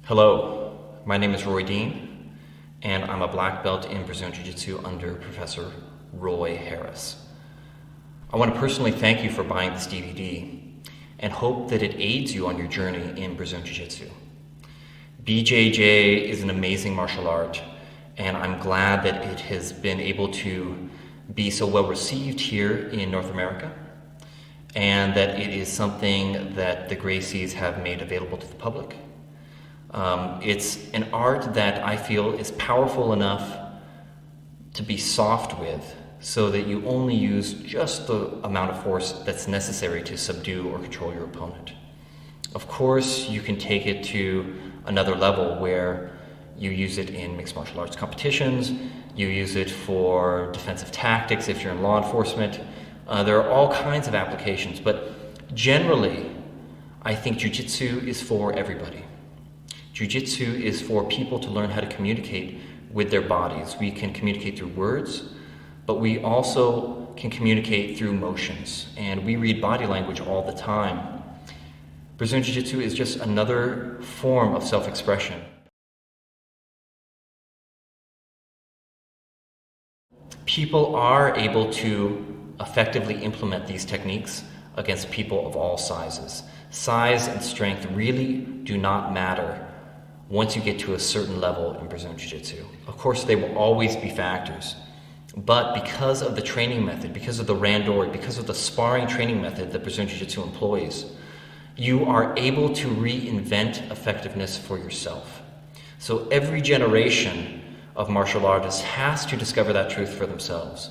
Hello, my name is Roy Dean, and I'm a black belt in Brazilian Jiu-Jitsu under Professor Roy Harris. I want to personally thank you for buying this DVD and hope that it aids you on your journey in Brazilian Jiu-Jitsu. BJJ is an amazing martial art, and I'm glad that it has been able to be so well received here in North America, and that it is something that the Gracies have made available to the public. It's an art that I feel is powerful enough to be soft with, so that you only use just the amount of force that's necessary to subdue or control your opponent. Of course, you can take it to another level where you use it in mixed martial arts competitions, you use it for defensive tactics if you're in law enforcement. There are all kinds of applications, but generally, I think Jiu-Jitsu is for everybody. Jiu-Jitsu is for people to learn how to communicate with their bodies. We can communicate through words, but we also can communicate through motions, and we read body language all the time. Brazilian Jiu-Jitsu is just another form of self-expression. People are able to effectively implement these techniques against people of all sizes. Size and strength really do not matter once you get to a certain level in Brazilian Jiu-Jitsu. Of course, they will always be factors, but because of the training method, because of the randori, because of the sparring training method that Brazilian Jiu-Jitsu employs, you are able to reinvent effectiveness for yourself. So every generation of martial artists has to discover that truth for themselves.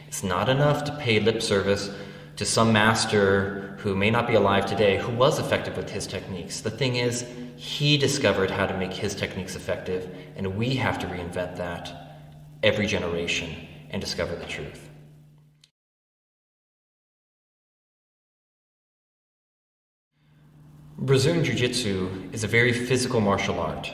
It's not enough to pay lip service to some master who may not be alive today who was effective with his techniques. The thing is, he discovered how to make his techniques effective, and we have to reinvent that every generation and discover the truth. Brazilian Jiu-Jitsu is a very physical martial art.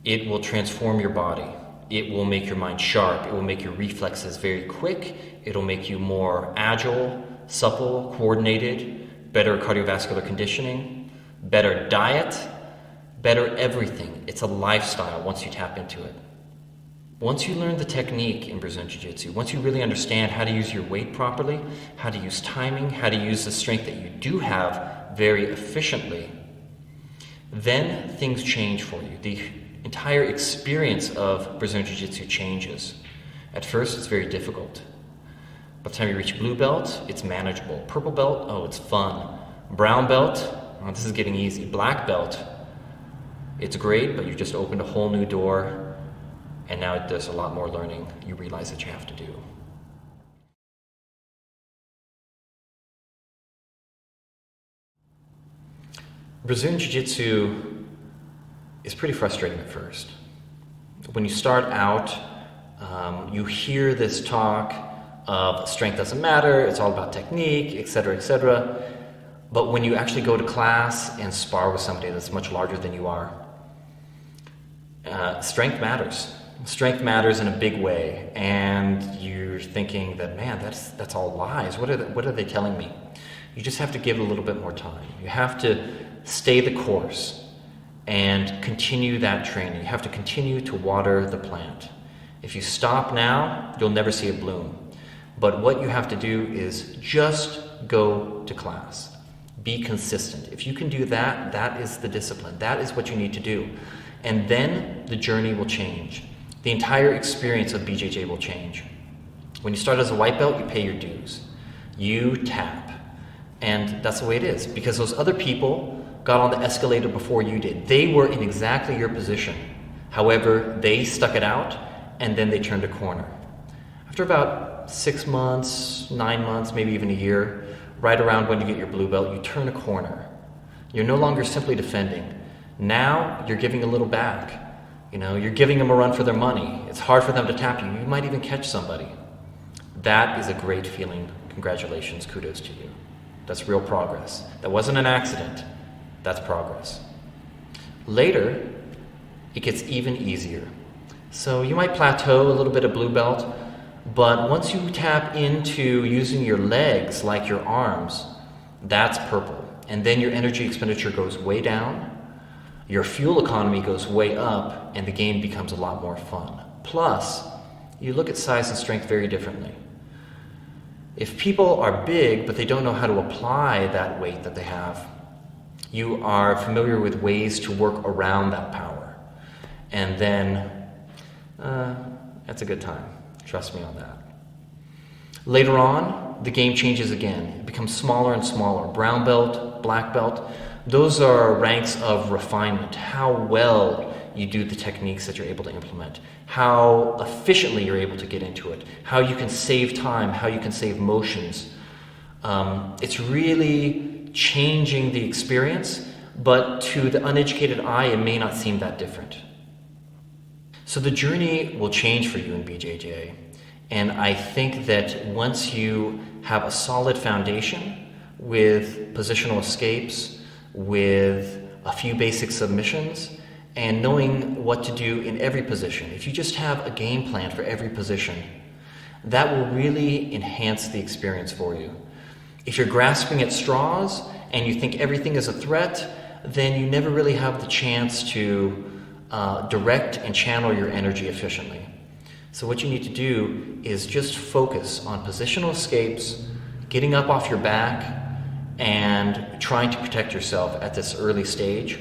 It will transform your body. It will make your mind sharp. It will make your reflexes very quick. It'll make you more agile, supple, coordinated, better cardiovascular conditioning, better diet, better everything. It's a lifestyle once you tap into it. Once you learn the technique in Brazilian Jiu-Jitsu, once you really understand how to use your weight properly, how to use timing, how to use the strength that you do have very efficiently, then things change for you. The entire experience of Brazilian Jiu-Jitsu changes. At first, it's very difficult. By the time you reach blue belt, it's manageable. Purple belt, oh, it's fun. Brown belt, oh, this is getting easy. Black belt, it's great, but you just opened a whole new door, and now there's a lot more learning you realize that you have to do. Brazilian Jiu-Jitsu is pretty frustrating at first. When you start out, you hear this talk of strength doesn't matter, it's all about technique, etc., etc. But when you actually go to class and spar with somebody that's much larger than you are, strength matters. Strength matters in a big way, and you're thinking that, man, that's all lies. What are they telling me? You just have to give it a little bit more time. You have to stay the course and continue that training. You have to continue to water the plant. If you stop now, you'll never see it bloom. But what you have to do is just go to class. Be consistent. If you can do that, that is the discipline. That is what you need to do. And then the journey will change. The entire experience of BJJ will change. When you start as a white belt, you pay your dues. You tap. And that's the way it is, because those other people got on the escalator before you did. They were in exactly your position. However, they stuck it out, and then they turned a corner. After about 6 months, 9 months, maybe even a year, right around when you get your blue belt, you turn a corner. You're no longer simply defending. Now you're giving a little back. You're giving them a run for their money. It's hard for them to tap you. You might even catch somebody. That is a great feeling. Congratulations, kudos to you. That's real progress. That wasn't an accident. That's progress. Later, it gets even easier. So you might plateau a little bit of blue belt, but once you tap into using your legs like your arms, that's purple. And then your energy expenditure goes way down, Your fuel economy goes way up and the game becomes a lot more fun. Plus, you look at size and strength very differently. If people are big but they don't know how to apply that weight that they have, you are familiar with ways to work around that power. And then, that's a good time. Trust me on that. Later on, the game changes again. It becomes smaller and smaller. Brown belt, black belt, those are ranks of refinement. How well you do the techniques that you're able to implement, how efficiently you're able to get into it, how you can save time, how you can save motions. It's really changing the experience, but to the uneducated eye, it may not seem that different. So the journey will change for you in BJJ. And I think that once you have a solid foundation with positional escapes, with a few basic submissions, and knowing what to do in every position, if you just have a game plan for every position, that will really enhance the experience for you. If you're grasping at straws and you think everything is a threat, then you never really have the chance to direct and channel your energy efficiently. So what you need to do is just focus on positional escapes, getting up off your back, and trying to protect yourself at this early stage.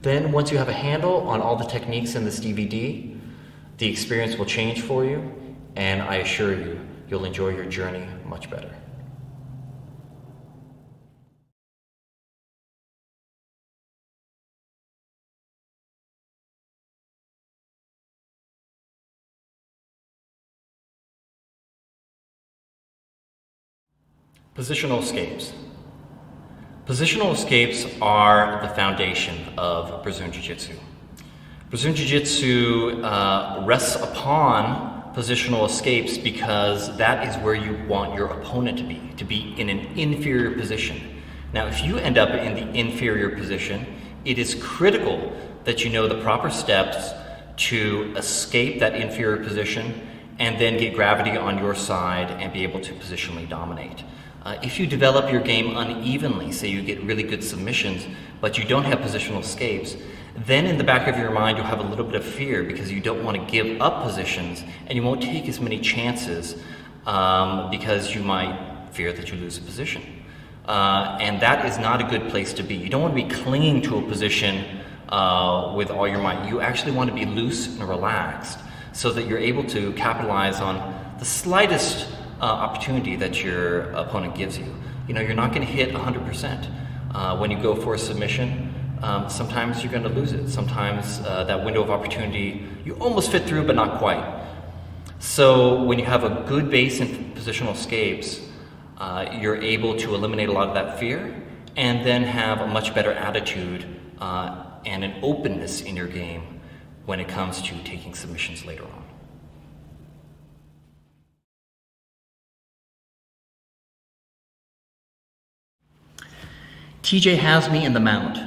Then once you have a handle on all the techniques in this DVD, the experience will change for you, and I assure you, you'll enjoy your journey much better. Positional escapes. Positional escapes are the foundation of Brazilian Jiu-Jitsu. Brazilian Jiu-Jitsu rests upon positional escapes because that is where you want your opponent to be in an inferior position. Now, if you end up in the inferior position, it is critical that you know the proper steps to escape that inferior position and then get gravity on your side and be able to positionally dominate. If you develop your game unevenly, say you get really good submissions, but you don't have positional escapes, then in the back of your mind you'll have a little bit of fear because you don't want to give up positions and you won't take as many chances because you might fear that you lose a position. And that is not a good place to be. You don't want to be clinging to a position with all your might. You actually want to be loose and relaxed so that you're able to capitalize on the slightest opportunity that your opponent gives you. You know, you're not going to hit 100%. When you go for a submission, sometimes you're going to lose it. Sometimes that window of opportunity, you almost fit through, but not quite. So when you have a good base in positional escapes, you're able to eliminate a lot of that fear and then have a much better attitude and an openness in your game when it comes to taking submissions later on. TJ has me in the mount,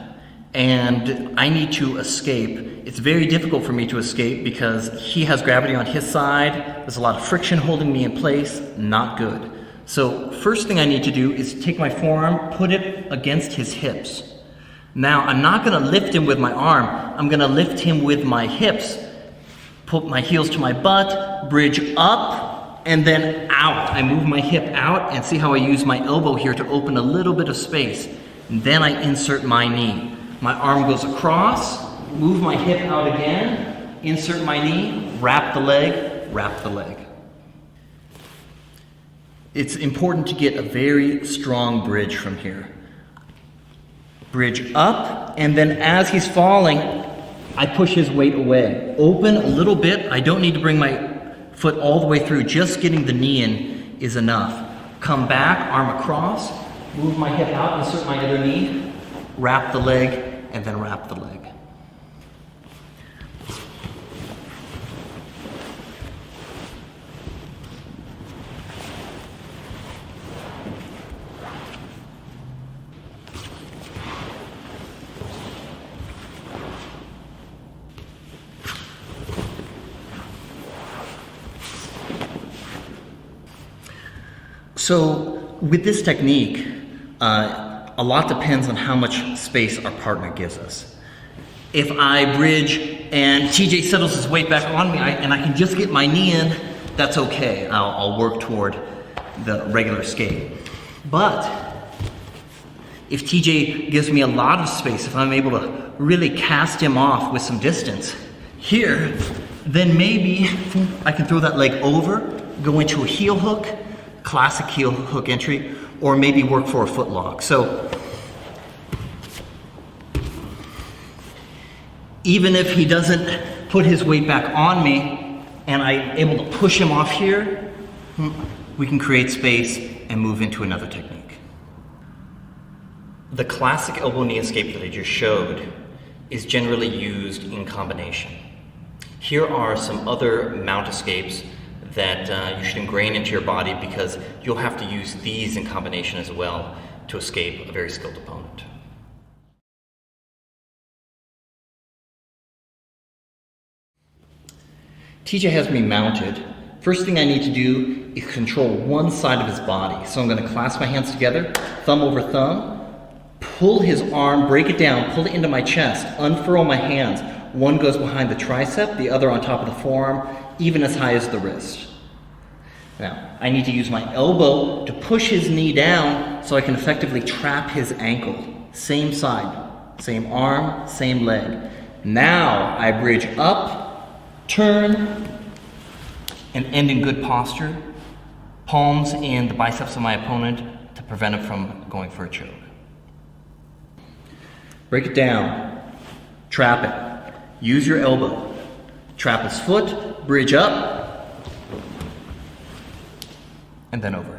and I need to escape. It's very difficult for me to escape because he has gravity on his side. There's a lot of friction holding me in place. Not good. So first thing I need to do is take my forearm, put it against his hips. Now I'm not going to lift him with my arm. I'm going to lift him with my hips. Put my heels to my butt, bridge up, and then out. I move my hip out and see how I use my elbow here to open a little bit of space. And then I insert my knee. My arm goes across, move my hip out again, insert my knee, wrap the leg, wrap the leg. It's important to get a very strong bridge from here. Bridge up, and then as he's falling, I push his weight away. Open a little bit. I don't need to bring my foot all the way through. Just getting the knee in is enough. Come back, arm across, move my hip out, insert my other knee, wrap the leg, and then wrap the leg. So with this technique, a lot depends on how much space our partner gives us. If I bridge and TJ settles his weight back on me and I can just get my knee in, that's okay. I'll work toward the regular escape. But if TJ gives me a lot of space, if I'm able to really cast him off with some distance here, then maybe I can throw that leg over, go into a heel hook, classic heel hook entry, or maybe work for a foot lock. So even if he doesn't put his weight back on me and I'm able to push him off here, we can create space and move into another technique. The classic elbow knee escape that I just showed is generally used in combination. Here are some other mount escapes that you should ingrain into your body because you'll have to use these in combination as well to escape a very skilled opponent. TJ has me mounted. First thing I need to do is control one side of his body. So I'm going to clasp my hands together, thumb over thumb, pull his arm, break it down, pull it into my chest, unfurl my hands. One goes behind the tricep, the other on top of the forearm, even as high as the wrist. Now, I need to use my elbow to push his knee down so I can effectively trap his ankle. Same side, same arm, same leg. Now I bridge up, turn, and end in good posture. Palms in the biceps of my opponent to prevent him from going for a choke. Break it down, trap it. Use your elbow. Trap his foot, bridge up, and then over.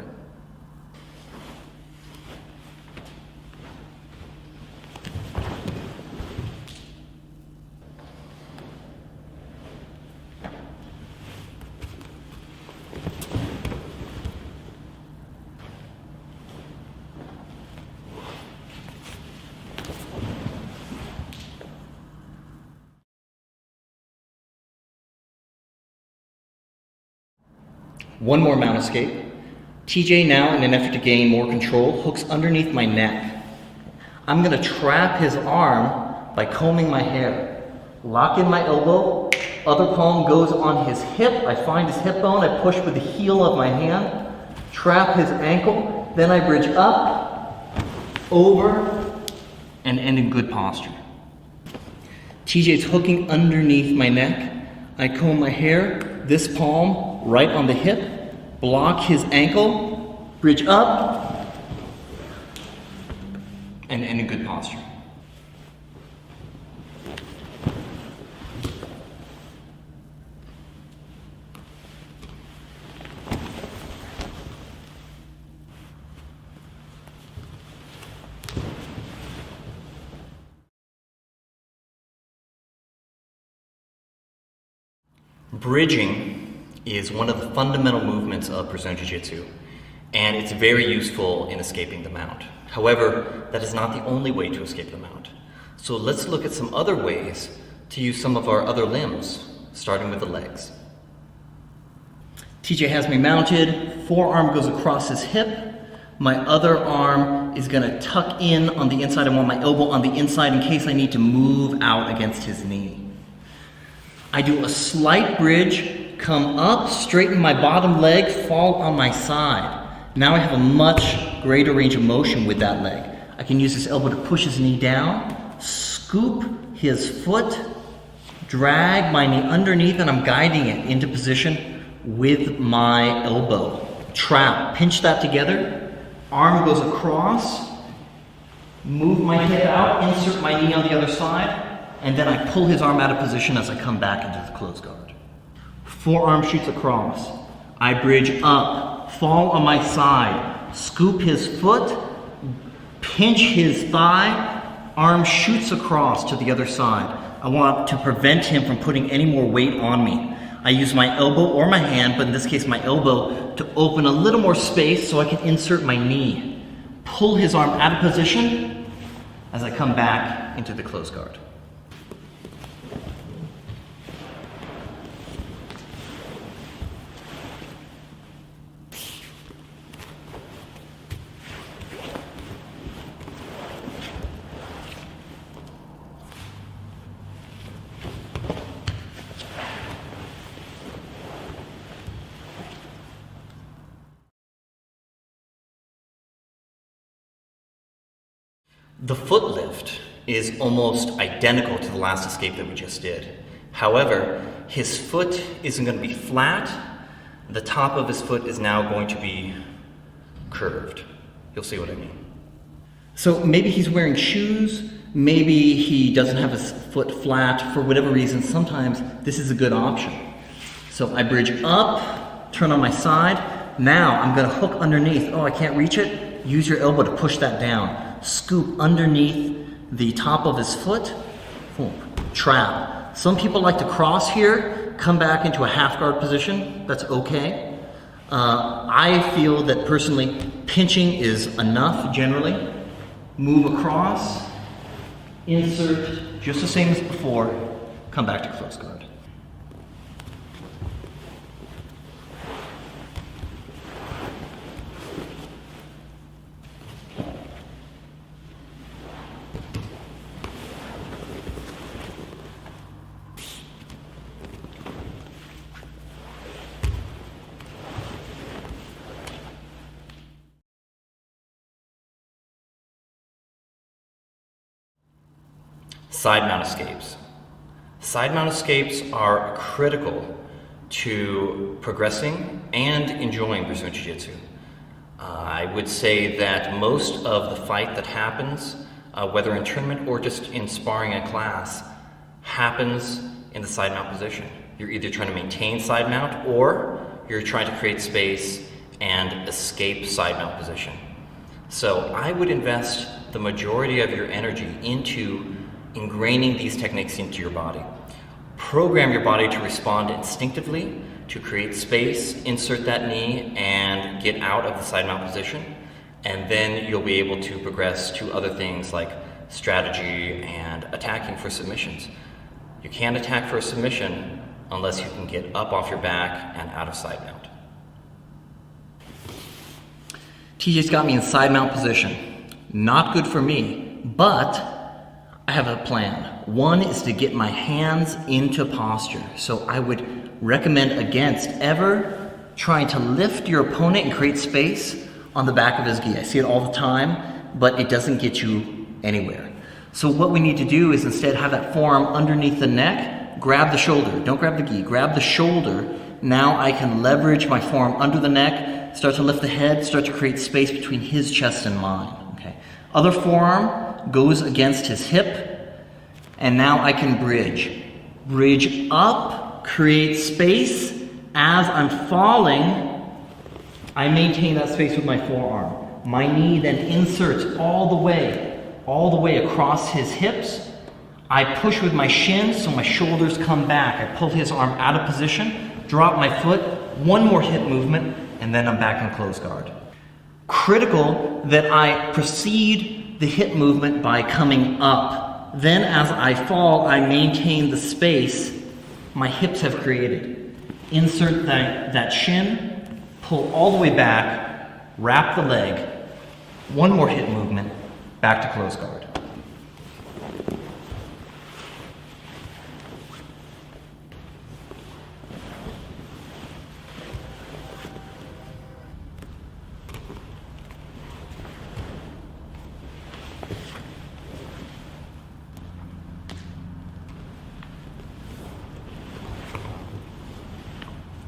One more mount escape. TJ now, in an effort to gain more control, hooks underneath my neck. I'm going to trap his arm by combing my hair. Lock in my elbow, other palm goes on his hip. I find his hip bone, I push with the heel of my hand, trap his ankle, then I bridge up, over, and end in good posture. TJ's hooking underneath my neck. I comb my hair, this palm right on the hip, block his ankle, bridge up, and end in good posture. Bridging is one of the fundamental movements of Brazilian Jiu-Jitsu, and it's very useful in escaping the mount. However, that is not the only way to escape the mount. So let's look at some other ways to use some of our other limbs, starting with the legs. TJ has me mounted, forearm goes across his hip, my other arm is going to tuck in on the inside. I want my elbow on the inside in case I need to move out against his knee. I do a slight bridge, come up, straighten my bottom leg, fall on my side. Now I have a much greater range of motion with that leg. I can use this elbow to push his knee down, scoop his foot, drag my knee underneath, and I'm guiding it into position with my elbow. Trap, pinch that together, arm goes across, move my hip out, insert my knee on the other side, and then I pull his arm out of position as I come back into the closed guard. Forearm shoots across. I bridge up, fall on my side, scoop his foot, pinch his thigh, arm shoots across to the other side. I want to prevent him from putting any more weight on me. I use my elbow or my hand, but in this case my elbow, to open a little more space so I can insert my knee. Pull his arm out of position as I come back into the closed guard. The foot lift is almost identical to the last escape that we just did. However, his foot isn't going to be flat. The top of his foot is now going to be curved. You'll see what I mean. So maybe he's wearing shoes, maybe he doesn't have his foot flat for whatever reason. Sometimes this is a good option. So I bridge up, turn on my side. Now I'm going to hook underneath. Oh, I can't reach it? Use your elbow to push that down. Scoop underneath the top of his foot. Boom. Trap. Some people like to cross here, come back into a half guard position. That's okay. I feel that personally pinching is enough generally. Move across, insert, just the same as before, come back to close guard. Side mount escapes. Side mount escapes are critical to progressing and enjoying Brazilian Jiu-Jitsu. I would say that most of the fight that happens, whether in tournament or just in sparring in class, happens in the side mount position. You're either trying to maintain side mount or you're trying to create space and escape side mount position. So I would invest the majority of your energy into ingraining these techniques into your body. Program your body to respond instinctively, to create space, insert that knee, and get out of the side mount position. And then you'll be able to progress to other things like strategy and attacking for submissions. You can't attack for a submission unless you can get up off your back and out of side mount. TJ's got me in side mount position. Not good for me, but I have a plan. One is to get my hands into posture. So I would recommend against ever trying to lift your opponent and create space on the back of his gi. I see it all the time, but it doesn't get you anywhere. So what we need to do is instead have that forearm underneath the neck, grab the shoulder. Don't grab the gi, grab the shoulder. Now I can leverage my forearm under the neck, start to lift the head, start to create space between his chest and mine. Okay. Other forearm goes against his hip, and now I can bridge. Bridge up, create space. As I'm falling, I maintain that space with my forearm. My knee then inserts all the way across his hips. I push with my shins so my shoulders come back. I pull his arm out of position, drop my foot, one more hip movement, and then I'm back in close guard. Critical that I proceed the hip movement by coming up. Then as I fall, I maintain the space my hips have created. Insert that shin, pull all the way back, wrap the leg, one more hip movement, back to close guard.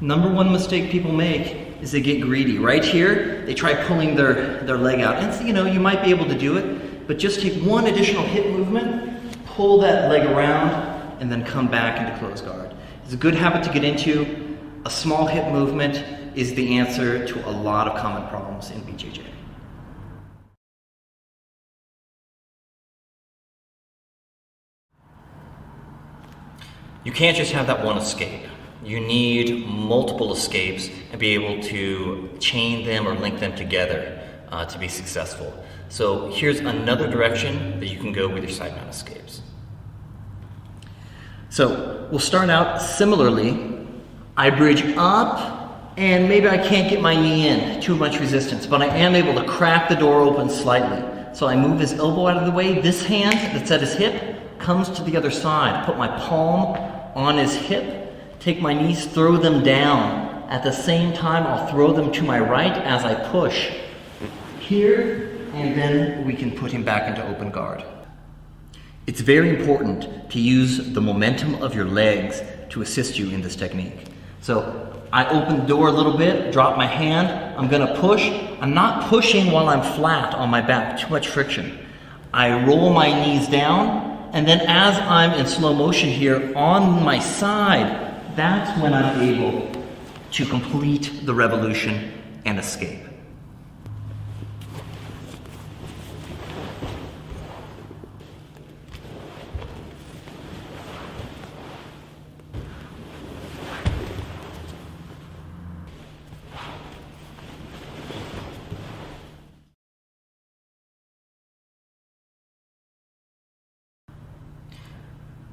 Number one mistake people make is they get greedy. Right here, they try pulling their leg out. And so, you might be able to do it, but just take one additional hip movement, pull that leg around, and then come back into close guard. It's a good habit to get into. A small hip movement is the answer to a lot of common problems in BJJ. You can't just have that one escape. You need multiple escapes and be able to chain them or link them together to be successful. So here's another direction that you can go with your side mount escapes. So we'll start out similarly. I bridge up and maybe I can't get my knee in, too much resistance, but I am able to crack the door open slightly. So I move his elbow out of the way. This hand that's at his hip comes to the other side. Put my palm on his hip. Take my knees, throw them down. At the same time, I'll throw them to my right as I push. Here, and then we can put him back into open guard. It's very important to use the momentum of your legs to assist you in this technique. So I open the door a little bit, drop my hand, I'm gonna push. I'm not pushing while I'm flat on my back, too much friction. I roll my knees down, and then as I'm in slow motion here on my side, that's when I'm able to complete the revolution and escape.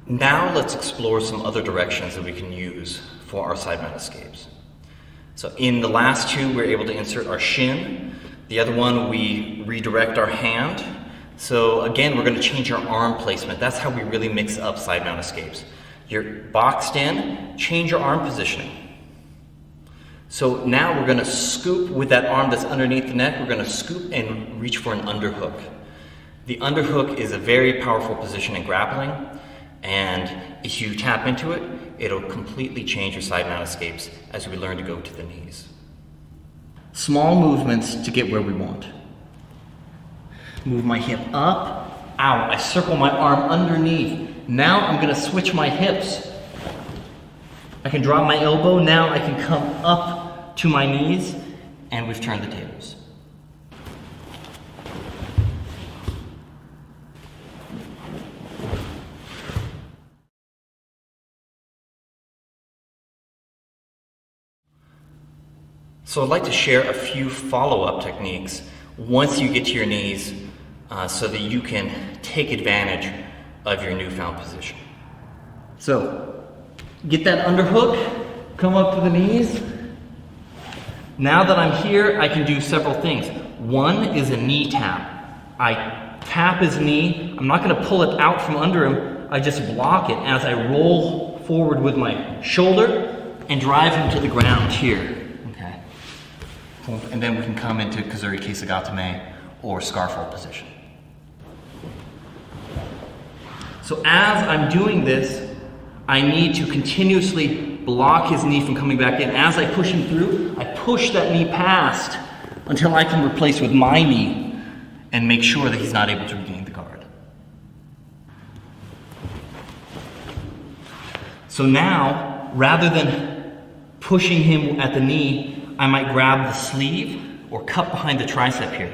Now let's explore some other directions that we can use for our side mount escapes. So in the last two, we were able to insert our shin. The other one, we redirect our hand. So again, we're going to change our arm placement. That's how we really mix up side mount escapes. You're boxed in, change your arm positioning. So now we're going to scoop with that arm that's underneath the neck. We're going to scoop and reach for an underhook. The underhook is a very powerful position in grappling. And if you tap into it, it'll completely change your side mount escapes as we learn to go to the knees. Small movements to get where we want. Move my hip up, out. I circle my arm underneath. Now I'm going to switch my hips. I can drop my elbow. Now I can come up to my knees, and we've turned the tables. So I'd like to share a few follow-up techniques once you get to your knees so that you can take advantage of your newfound position. So, get that underhook, come up to the knees. Now that I'm here, I can do several things. One is a knee tap. I tap his knee. I'm not going to pull it out from under him. I just block it as I roll forward with my shoulder and drive him to the ground here. And then we can come into Kazuri Keisugatame or scarf hold position. So as I'm doing this, I need to continuously block his knee from coming back in. As I push him through, I push that knee past until I can replace with my knee and make sure that he's not able to regain the guard. So now, rather than pushing him at the knee, I might grab the sleeve or cup behind the tricep here.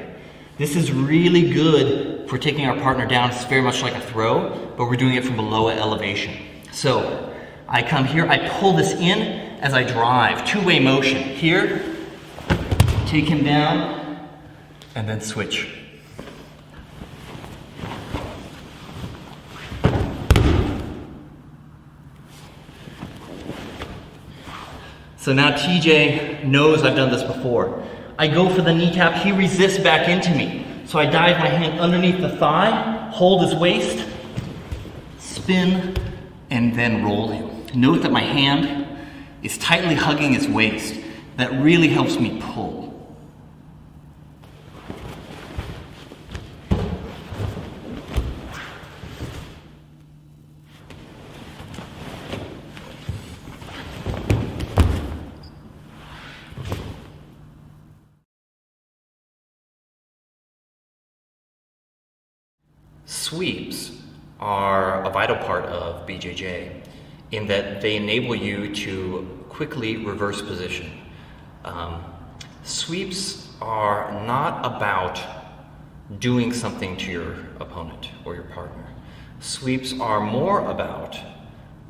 This is really good for taking our partner down. It's very much like a throw, but we're doing it from a lower elevation. So I come here, I pull this in as I drive, two-way motion. Here, take him down, and then switch. So now TJ knows I've done this before. I go for the knee tap, he resists back into me. So I dive my hand underneath the thigh, hold his waist, spin, and then roll him. Note that my hand is tightly hugging his waist. That really helps me pull. Sweeps are a vital part of BJJ in that they enable you to quickly reverse position. Sweeps are not about doing something to your opponent or your partner. Sweeps are more about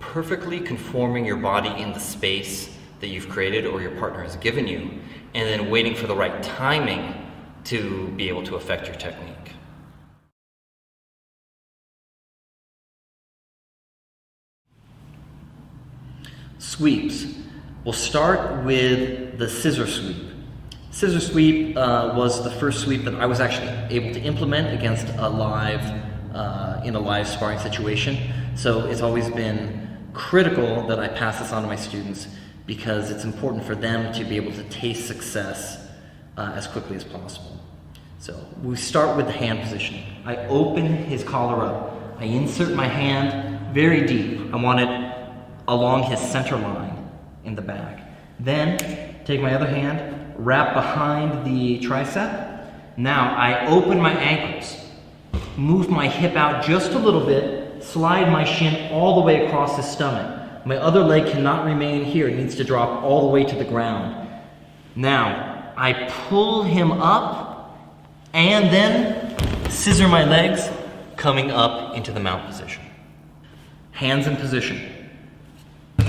perfectly conforming your body in the space that you've created or your partner has given you, and then waiting for the right timing to be able to affect your technique. Sweeps. We'll start with the scissor sweep. Scissor sweep was the first sweep that I was actually able to implement against a live, in a live sparring situation. So it's always been critical that I pass this on to my students because it's important for them to be able to taste success as quickly as possible. So we start with the hand positioning. I open his collar up. I insert my hand very deep. I want it along his center line in the back. Then take my other hand, wrap behind the tricep. Now I open my ankles, move my hip out just a little bit, slide my shin all the way across his stomach. My other leg cannot remain here. It needs to drop all the way to the ground. Now I pull him up and then scissor my legs, coming up into the mount position. Hands in position.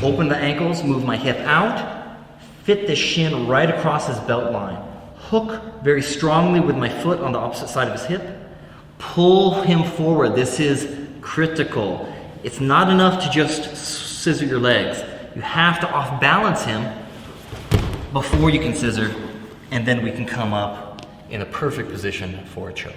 Open the ankles, move my hip out, fit the shin right across his belt line. Hook very strongly with my foot on the opposite side of his hip. Pull him forward. This is critical. It's not enough to just scissor your legs. You have to off balance him before you can scissor, and then we can come up in a perfect position for a choke.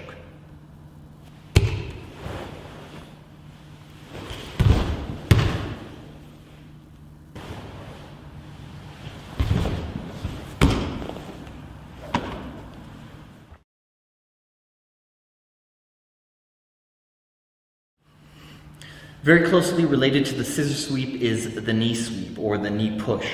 Very closely related to the scissor sweep is the knee sweep or the knee push.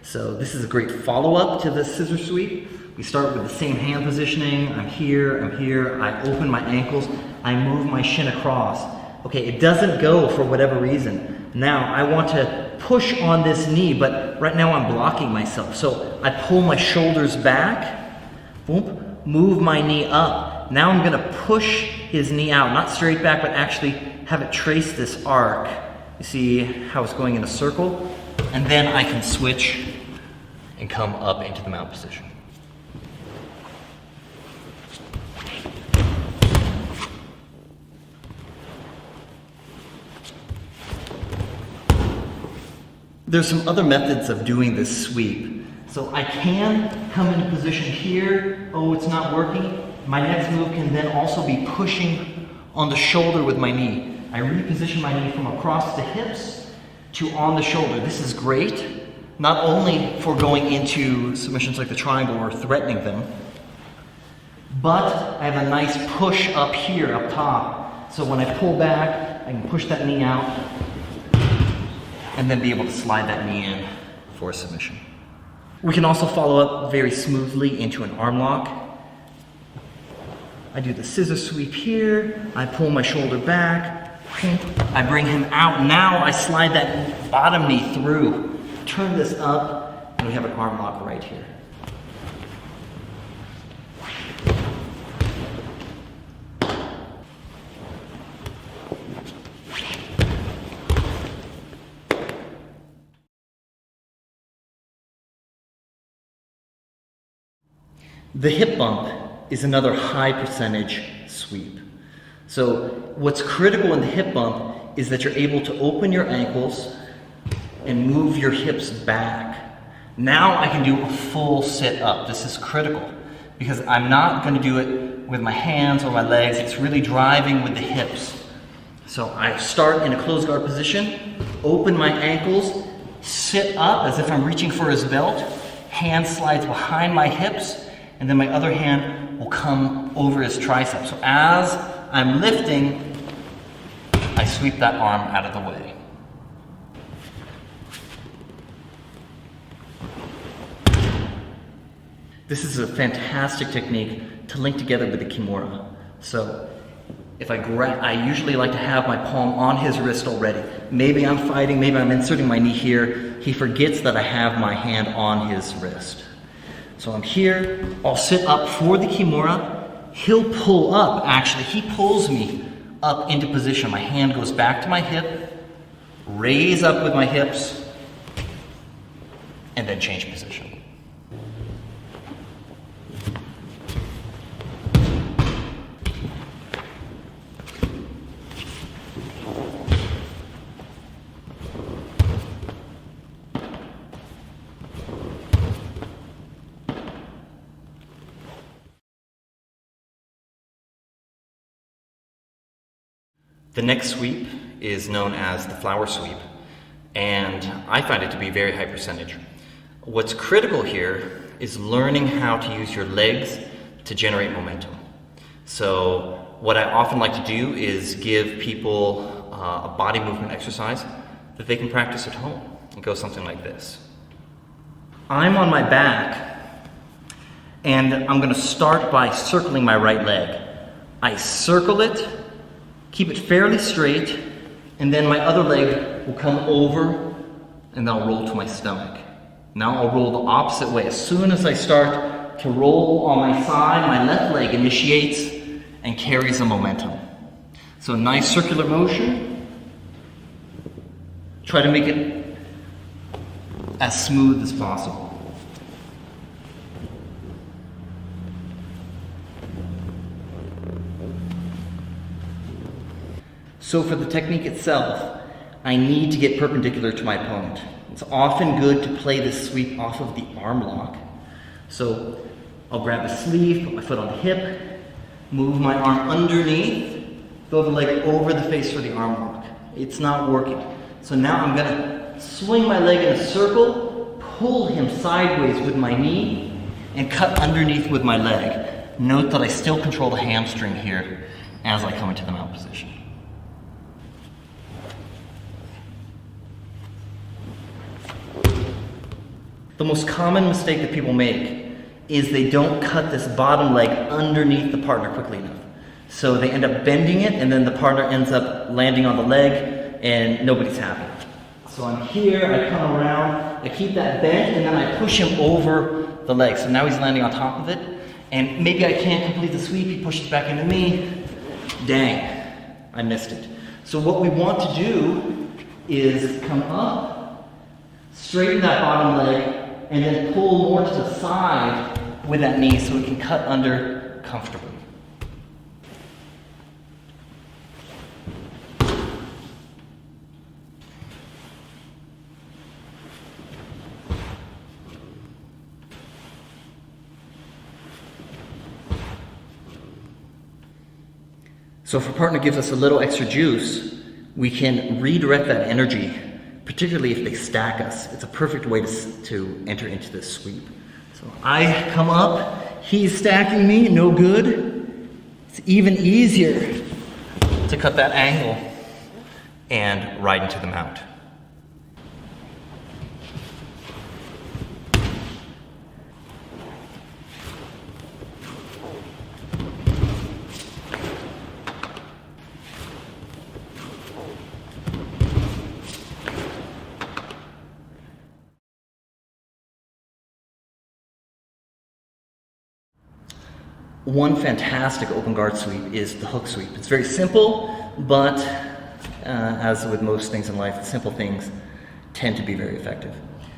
So this is a great follow-up to the scissor sweep. We start with the same hand positioning. I'm here, I open my ankles, I move my shin across. Okay, it doesn't go for whatever reason. Now I want to push on this knee, but right now I'm blocking myself. So I pull my shoulders back, boom, move my knee up. Now I'm gonna push his knee out, not straight back, but actually have it trace this arc. You see how it's going in a circle? And then I can switch and come up into the mount position. There's some other methods of doing this sweep. So I can come into position here. Oh, it's not working. My next move can then also be pushing on the shoulder with my knee. I reposition my knee from across the hips to on the shoulder. This is great, not only for going into submissions like the triangle or threatening them, but I have a nice push up here, up top. So when I pull back, I can push that knee out and then be able to slide that knee in for a submission. We can also follow up very smoothly into an arm lock. I do the scissor sweep here, I pull my shoulder back, I bring him out. Now I slide that bottom knee through, turn this up, and we have an arm lock right here. The hip bump is another high percentage sweep. So what's critical in the hip bump is that you're able to open your ankles and move your hips back. Now I can do a full sit up. This is critical because I'm not going to do it with my hands or my legs. It's really driving with the hips. So I start in a closed guard position, open my ankles, sit up as if I'm reaching for his belt, hand slides behind my hips, and then my other hand will come over his tricep. So as I'm lifting, I sweep that arm out of the way. This is a fantastic technique to link together with the Kimura. So if I usually like to have my palm on his wrist already. Maybe I'm fighting, maybe I'm inserting my knee here. He forgets that I have my hand on his wrist. So I'm here, I'll sit up for the Kimura. He'll pull up, actually, he pulls me up into position. My hand goes back to my hip, raise up with my hips, and then change position. The next sweep is known as the flower sweep, and I find it to be very high percentage. What's critical here is learning how to use your legs to generate momentum. So what I often like to do is give people a body movement exercise that they can practice at home. It goes something like this. I'm on my back, and I'm going to start by circling my right leg. I circle it, keep it fairly straight, and then my other leg will come over, and then I'll roll to my stomach. Now I'll roll the opposite way. As soon as I start to roll on my side, my left leg initiates and carries the momentum. So a nice circular motion. Try to make it as smooth as possible. So for the technique itself, I need to get perpendicular to my opponent. It's often good to play this sweep off of the arm lock. So I'll grab the sleeve, put my foot on the hip, move my arm underneath, throw the leg over the face for the arm lock. It's not working. So now I'm gonna swing my leg in a circle, pull him sideways with my knee, and cut underneath with my leg. Note that I still control the hamstring here as I come into the mount position. The most common mistake that people make is they don't cut this bottom leg underneath the partner quickly enough. So they end up bending it, and then the partner ends up landing on the leg, and nobody's happy. So I'm here, I come around, I keep that bent, and then I push him over the leg. So now he's landing on top of it, and maybe I can't complete the sweep, he pushes back into me. Dang, I missed it. So what we want to do is come up, straighten that bottom leg, and then pull more to the side with that knee so it can cut under comfortably. So if a partner gives us a little extra juice, we can redirect that energy, particularly if they stack us. It's a perfect way to enter into this sweep. So I come up, he's stacking me, no good. It's even easier to cut that angle and ride into the mount. One fantastic open guard sweep is the hook sweep. It's very simple, but as with most things in life, the simple things tend to be very effective.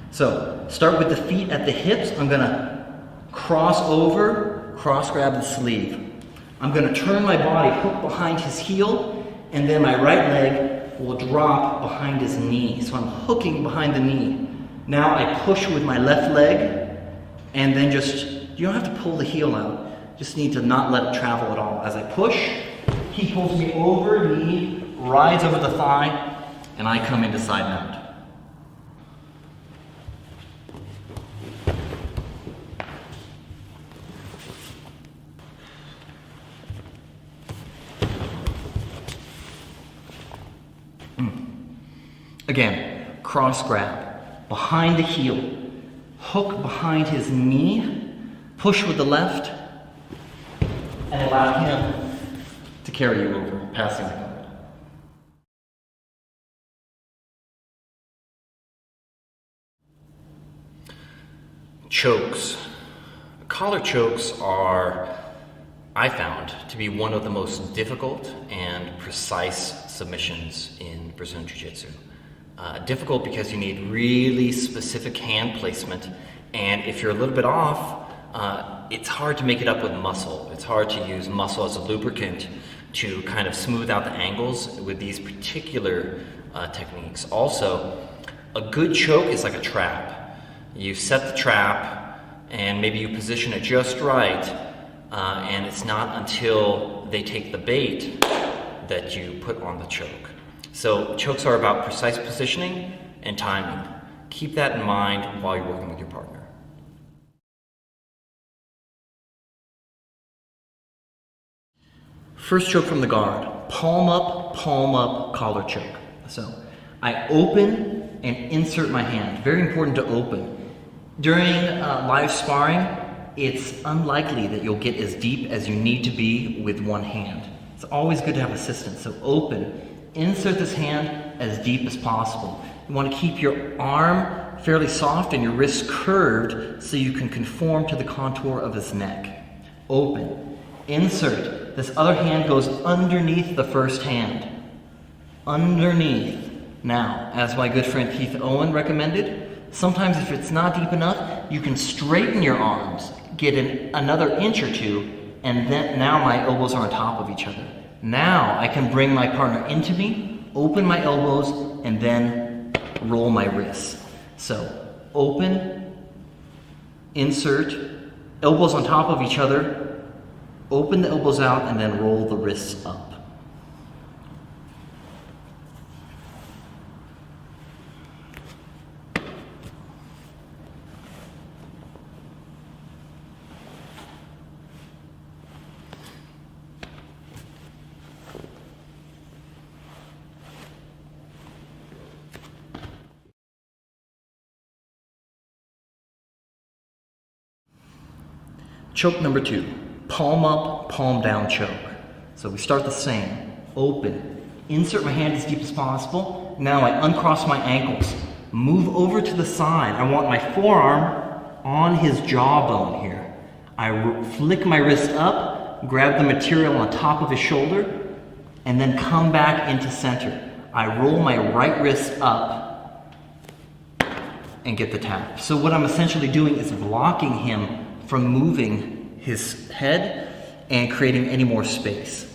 So start with the feet at the hips. I'm gonna cross over, cross grab the sleeve. I'm gonna turn my body, hook behind his heel, and then my right leg will drop behind his knee. So I'm hooking behind the knee. Now I push with my left leg, and then you don't have to pull the heel out. Just need to not let it travel at all. As I push, he pulls me over, knee rides over the thigh, and I come into side mount. Again, cross grab, behind the heel, hook behind his knee, push with the left, and allow him to carry you over, passing the guard. Chokes. Collar chokes are, I found, to be one of the most difficult and precise submissions in Brazilian Jiu-Jitsu. Difficult because you need really specific hand placement, and if you're a little bit off, it's hard to make it up with muscle. It's hard to use muscle as a lubricant to kind of smooth out the angles with these particular techniques. Also, a good choke is like a trap. You set the trap and maybe you position it just right, and it's not until they take the bait that you put on the choke. So chokes are about precise positioning and timing. Keep that in mind while you're working with your partner. First choke from the guard, palm up, collar choke. So I open and insert my hand. Very important to open. During live sparring, it's unlikely that you'll get as deep as you need to be with one hand. It's always good to have assistance. So open, insert this hand as deep as possible. You want to keep your arm fairly soft and your wrist curved so you can conform to the contour of his neck. Open, insert. This other hand goes underneath the first hand. Underneath. Now, as my good friend Keith Owen recommended, sometimes if it's not deep enough, you can straighten your arms, get another inch or two, and then now my elbows are on top of each other. Now I can bring my partner into me, open my elbows, and then roll my wrists. So open, insert, elbows on top of each other, open the elbows out, and then roll the wrists up. Choke number 2, palm up, palm down choke. So we start the same, open, insert my hand as deep as possible. Now I uncross my ankles, move over to the side. I want my forearm on his jawbone here. I flick my wrist up, grab the material on top of his shoulder, and then come back into center. I roll my right wrist up and get the tap. So what I'm essentially doing is blocking him from moving his head and creating any more space.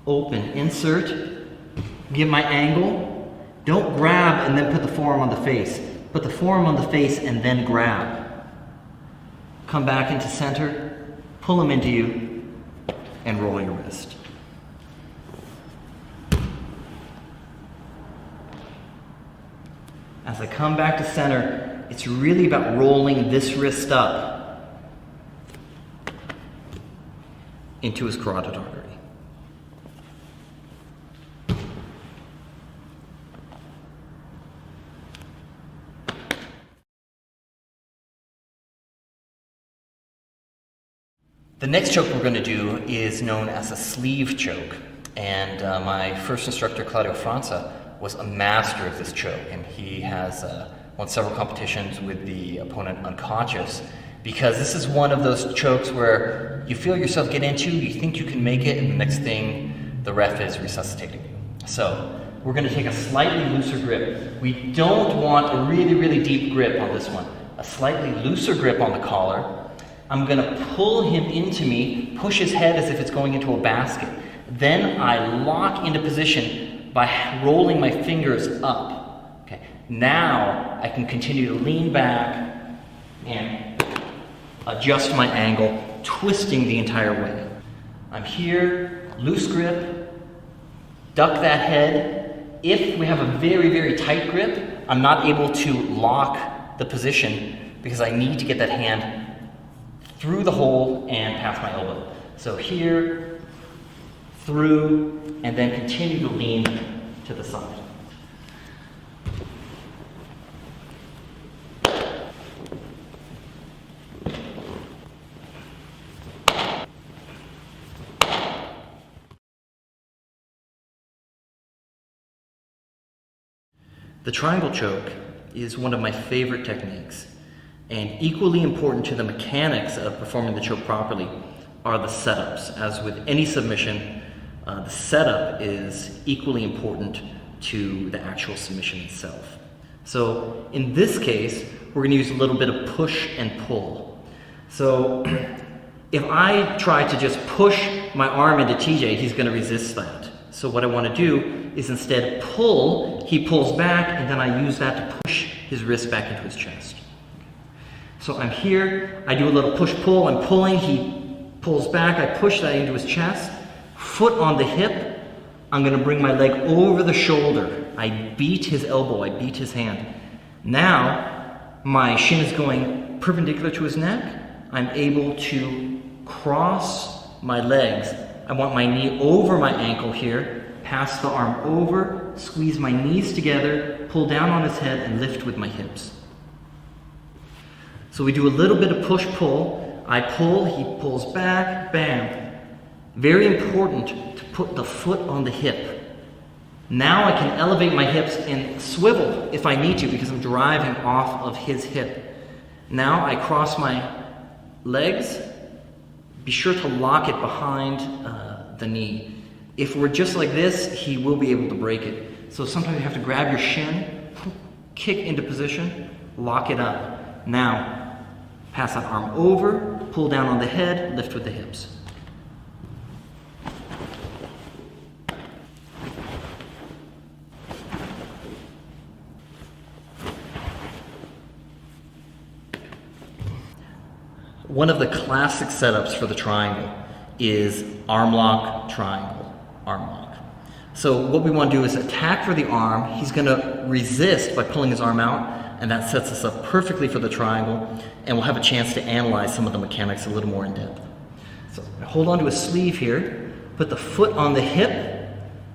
Open, insert, give my angle. Don't grab and then put the forearm on the face. Put the forearm on the face and then grab. Come back into center, pull him into you, and roll your wrist. As I come back to center, it's really about rolling this wrist up into his carotid artery. The next choke we're going to do is known as a sleeve choke, and my first instructor, Claudio Franza, was a master of this choke, and he has won several competitions with the opponent unconscious, because this is one of those chokes where you feel yourself get into, you think you can make it, and the next thing, the ref is resuscitating you. So we're going to take a slightly looser grip. We don't want a really, really deep grip on this one. A slightly looser grip on the collar. I'm going to pull him into me, push his head as if it's going into a basket. Then I lock into position by rolling my fingers up. Okay. Now I can continue to lean back and adjust my angle, twisting the entire way. I'm here, loose grip, duck that head. If we have a very, very tight grip, I'm not able to lock the position because I need to get that hand through the hole and past my elbow. So here, through, and then continue to lean to the side. The triangle choke is one of my favorite techniques, and equally important to the mechanics of performing the choke properly are the setups. As with any submission, the setup is equally important to the actual submission itself. So in this case, we're going to use a little bit of push and pull. So if I try to just push my arm into TJ, he's going to resist that. So what I want to do is instead pull, he pulls back, and then I use that to push his wrist back into his chest. So I'm here, I do a little push-pull, I'm pulling, he pulls back, I push that into his chest, foot on the hip, I'm going to bring my leg over the shoulder, I beat his elbow, I beat his hand. Now, my shin is going perpendicular to his neck, I'm able to cross my legs I want my knee over my ankle here, pass the arm over, squeeze my knees together, pull down on his head, and lift with my hips. So we do a little bit of push-pull. I pull, he pulls back, bam. Very important to put the foot on the hip. Now I can elevate my hips and swivel if I need to because I'm driving off of his hip. Now I cross my legs. Be sure to lock it behind the knee. If we're just like this, he will be able to break it. So sometimes you have to grab your shin, kick into position, lock it up. Now, pass that arm over, pull down on the head, lift with the hips. One of the classic setups for the triangle is arm lock, triangle, arm lock. So what we want to do is attack for the arm. He's going to resist by pulling his arm out, and that sets us up perfectly for the triangle, and we'll have a chance to analyze some of the mechanics a little more in depth. So hold on to his sleeve here, put the foot on the hip,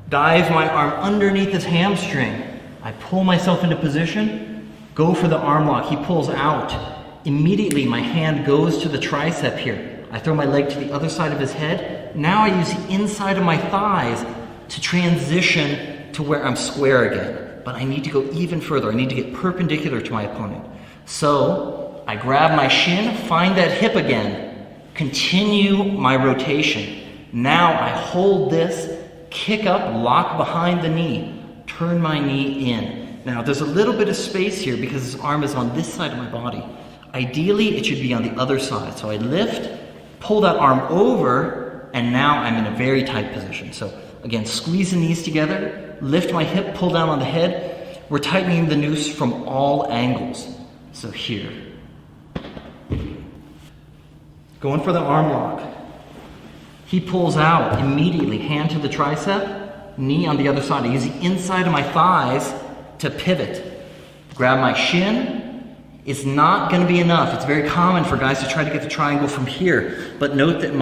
dive my arm underneath his hamstring. I pull myself into position, go for the arm lock. He pulls out. Immediately, my hand goes to the tricep here. I throw my leg to the other side of his head. Now I use the inside of my thighs to transition to where I'm square again. But I need to go even further. I need to get perpendicular to my opponent. So I grab my shin, find that hip again, continue my rotation. Now I hold this, kick up, lock behind the knee, turn my knee in. Now there's a little bit of space here because his arm is on this side of my body. Ideally, it should be on the other side. So I lift, pull that arm over, and now I'm in a very tight position. So again, squeeze the knees together, lift my hip, pull down on the head. We're tightening the noose from all angles. So here. Going for the arm lock. He pulls out immediately, hand to the tricep, knee on the other side. I use the inside of my thighs to pivot. Grab my shin. It's not going to be enough. It's very common for guys to try to get the triangle from here, but note that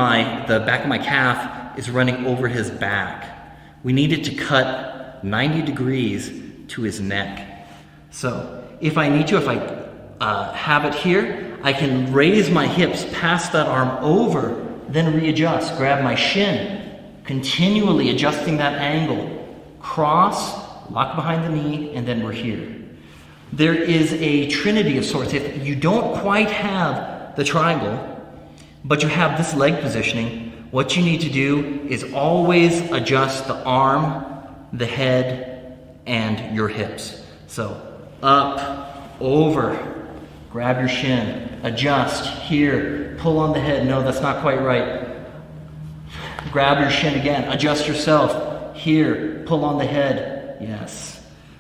the back of my calf is running over his back. We need it to cut 90 degrees to his neck. So if I need to, if I have it here, I can raise my hips, pass that arm over, then readjust. Grab my shin, continually adjusting that angle. Cross, lock behind the knee, and then we're here. There is a trinity of sorts. If you don't quite have the triangle, but you have this leg positioning, what you need to do is always adjust the arm, the head, and your hips. So up, over, grab your shin, adjust, here, pull on the head. No, that's not quite right. Grab your shin again, adjust yourself, here, pull on the head. Yes.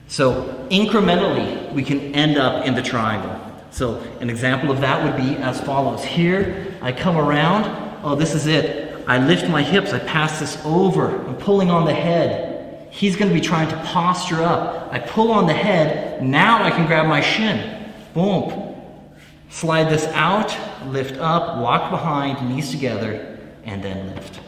So incrementally, we can end up in the triangle. So an example of that would be as follows. Here, I come around. Oh, this is it. I lift my hips. I pass this over. I'm pulling on the head. He's going to be trying to posture up. I pull on the head. Now I can grab my shin. Boom. Slide this out, lift up, lock behind, knees together, and then lift.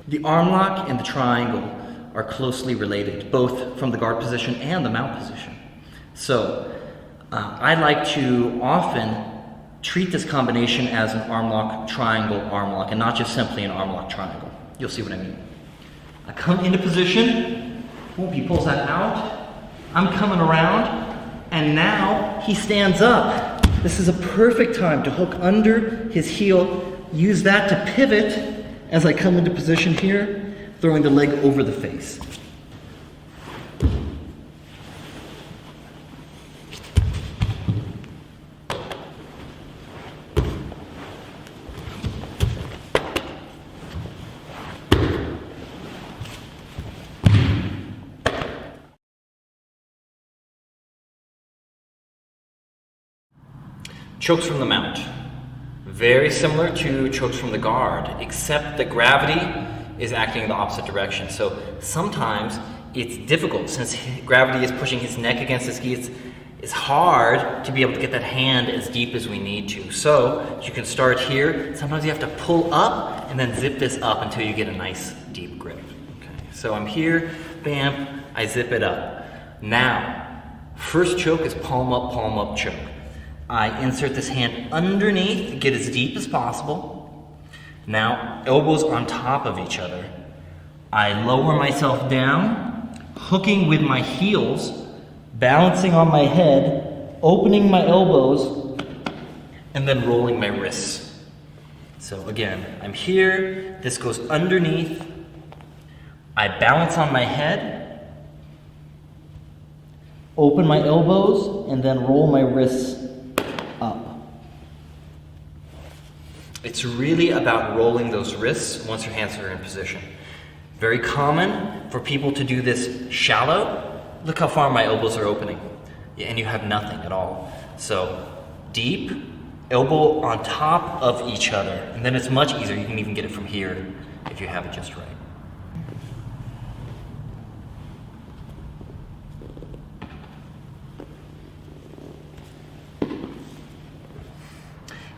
The arm lock and the triangle are closely related, both from the guard position and the mount position. So I like to often treat this combination as an arm lock, triangle, arm lock, and not just simply an arm lock, triangle. You'll see what I mean. I come into position, boom, he pulls that out, I'm coming around, and now he stands up. This is a perfect time to hook under his heel, use that to pivot as I come into position here, throwing the leg over the face. Chokes from the mount. Very similar to chokes from the guard, except that gravity is acting in the opposite direction. So sometimes it's difficult since gravity is pushing his neck against his gi. It's hard to be able to get that hand as deep as we need to. So you can start here. Sometimes you have to pull up and then zip this up until you get a nice deep grip. Okay. So I'm here, bam, I zip it up. Now, first choke is palm up choke. I insert this hand underneath, get as deep as possible. Now, elbows on top of each other. I lower myself down, hooking with my heels, balancing on my head, opening my elbows, and then rolling my wrists. So again, I'm here, this goes underneath, I balance on my head, open my elbows, and then roll my wrists up. It's really about rolling those wrists once your hands are in position. Very common for people to do this shallow. Look how far my elbows are opening, and you have nothing at all. So deep, elbow on top of each other, and then it's much easier. You can even get it from here if you have it just right.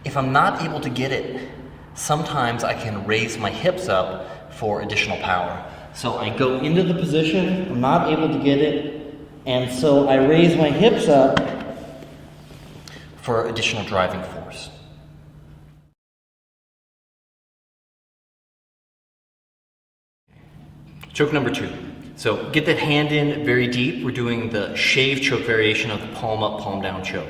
If I'm not able to get it, sometimes I can raise my hips up for additional power. So I go into the position, I'm not able to get it, and so I raise my hips up for additional driving force. Choke number 2. So get that hand in very deep. We're doing the shave choke variation of the palm up, palm down choke.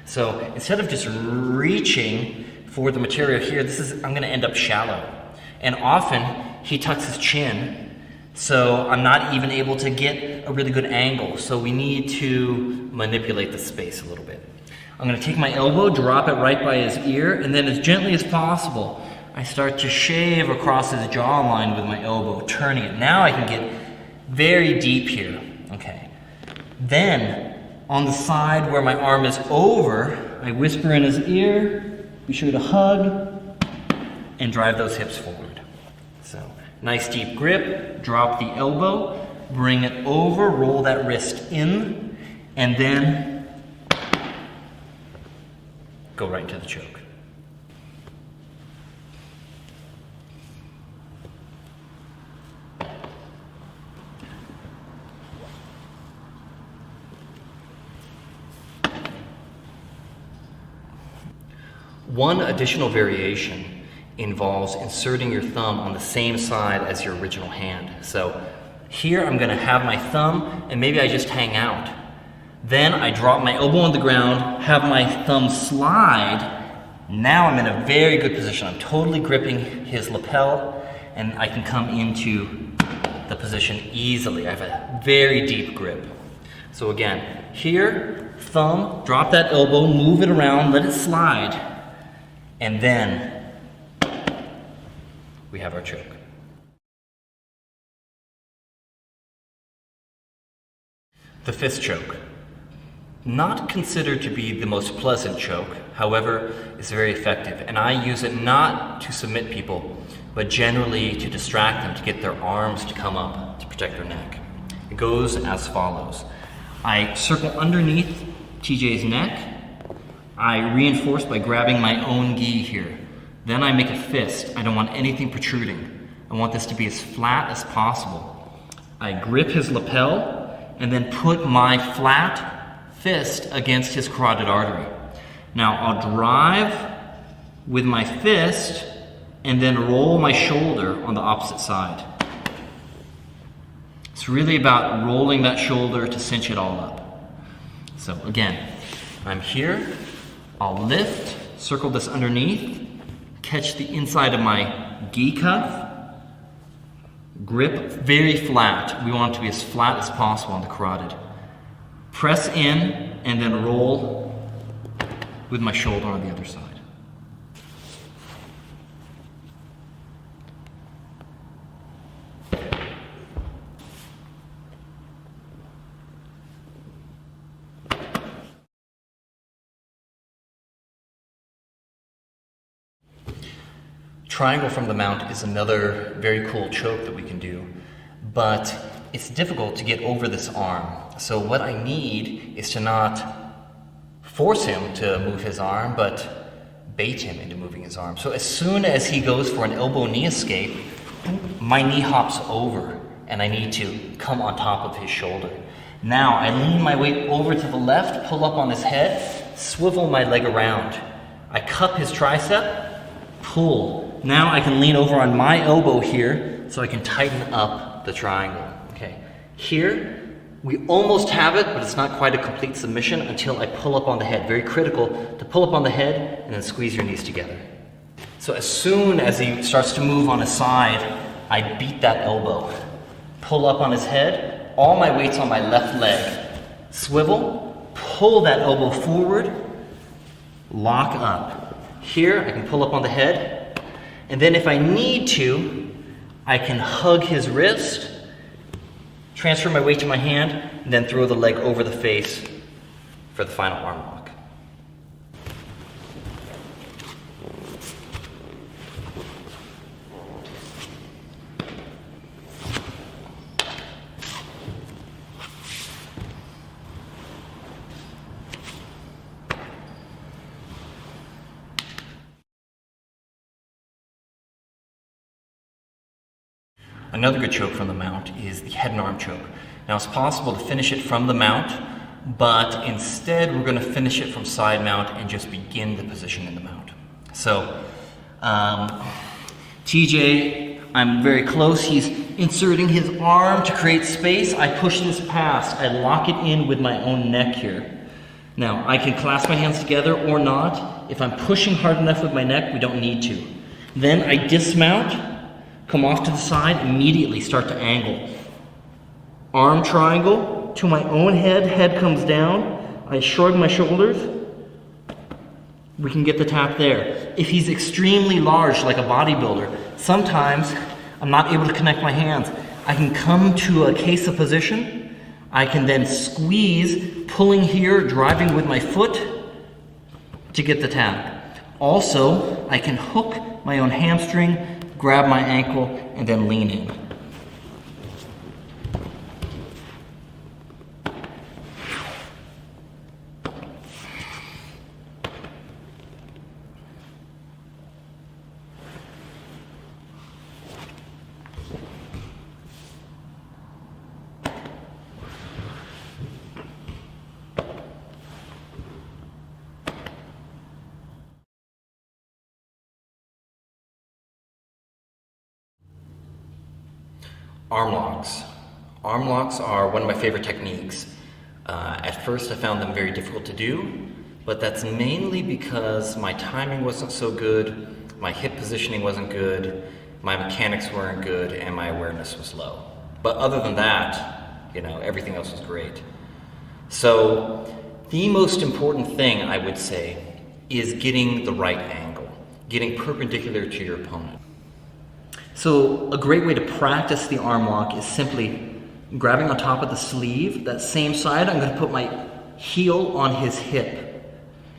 So instead of just reaching for the material here, I'm gonna end up shallow. And often he tucks his chin, so I'm not even able to get a really good angle. So we need to manipulate the space a little bit. I'm gonna take my elbow, drop it right by his ear, and then as gently as possible, I start to shave across his jawline with my elbow, turning it. Now I can get very deep here, okay. Then, on the side where my arm is over, I whisper in his ear, be sure to hug, and drive those hips forward. So, nice deep grip, drop the elbow, bring it over, roll that wrist in, and then go right into the choke. One additional variation involves inserting your thumb on the same side as your original hand. So here I'm going to have my thumb and maybe I just hang out. Then I drop my elbow on the ground, have my thumb slide. Now I'm in a very good position. I'm totally gripping his lapel and I can come into the position easily. I have a very deep grip. So again, here, thumb, drop that elbow, move it around, let it slide. And then we have our choke. The fist choke. Not considered to be the most pleasant choke, however, is very effective. And I use it not to submit people, but generally to distract them, to get their arms to come up, to protect their neck. It goes as follows. I circle underneath TJ's neck. I reinforce by grabbing my own gi here. Then I make a fist. I don't want anything protruding. I want this to be as flat as possible. I grip his lapel and then put my flat fist against his carotid artery. Now I'll drive with my fist and then roll my shoulder on the opposite side. It's really about rolling that shoulder to cinch it all up. So again, I'm here. I'll lift, circle this underneath, catch the inside of my gi cuff, grip very flat. We want it to be as flat as possible on the carotid. Press in and then roll with my shoulder on the other side. Triangle from the mount is another very cool choke that we can do, but it's difficult to get over this arm. So what I need is to not force him to move his arm, but bait him into moving his arm. So as soon as he goes for an elbow knee escape, my knee hops over and I need to come on top of his shoulder. Now I lean my weight over to the left, pull up on his head, swivel my leg around. I cup his tricep, pull. Now I can lean over on my elbow here so I can tighten up the triangle. Okay. Here, we almost have it, but it's not quite a complete submission until I pull up on the head. Very critical to pull up on the head and then squeeze your knees together. So as soon as he starts to move on his side, I beat that elbow. Pull up on his head, all my weight's on my left leg. Swivel, pull that elbow forward, lock up. Here, I can pull up on the head, and then if I need to, I can hug his wrist, transfer my weight to my hand, and then throw the leg over the face for the final arm lock. Another good choke from the mount is the head and arm choke. Now it's possible to finish it from the mount, but instead we're going to finish it from side mount and just begin the position in the mount. So, TJ, I'm very close. He's inserting his arm to create space. I push this past. I lock it in with my own neck here. Now, I can clasp my hands together or not. If I'm pushing hard enough with my neck, we don't need to. Then I dismount. Come off to the side, immediately start to angle. Arm triangle to my own head, head comes down. I shrug my shoulders. We can get the tap there. If he's extremely large, like a bodybuilder, sometimes I'm not able to connect my hands. I can come to a kesa position. I can then squeeze, pulling here, driving with my foot to get the tap. Also, I can hook my own hamstring, grab my ankle, and then lean in. Arm locks. Arm locks are one of my favorite techniques. At first I found them very difficult to do, but that's mainly because my timing wasn't so good, my hip positioning wasn't good, my mechanics weren't good, and my awareness was low. But other than that, everything else was great. So the most important thing, I would say, is getting the right angle, getting perpendicular to your opponent. So a great way to practice the arm lock is simply grabbing on top of the sleeve, that same side, I'm going to put my heel on his hip.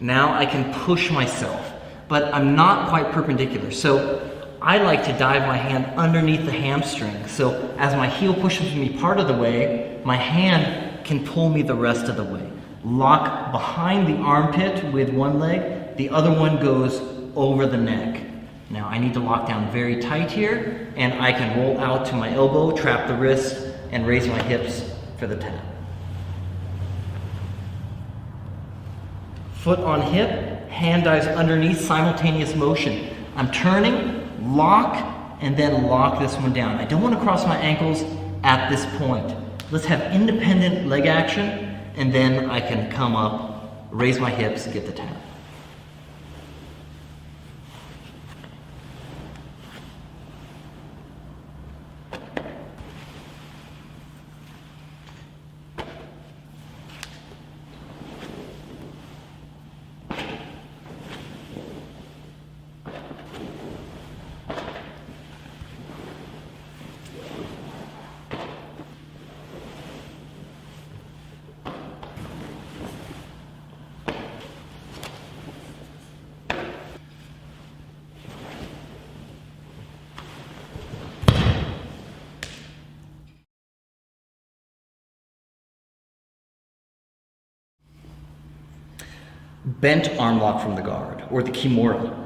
Now I can push myself, but I'm not quite perpendicular. So I like to dive my hand underneath the hamstring. So as my heel pushes me part of the way, my hand can pull me the rest of the way. Lock behind the armpit with one leg, the other one goes over the neck. Now I need to lock down very tight here, and I can roll out to my elbow, trap the wrist, and raise my hips for the tap. Foot on hip, hand dives underneath, simultaneous motion. I'm turning, lock, and then lock this one down. I don't want to cross my ankles at this point. Let's have independent leg action, and then I can come up, raise my hips, get the tap. bent arm lock from the guard, or the Kimura.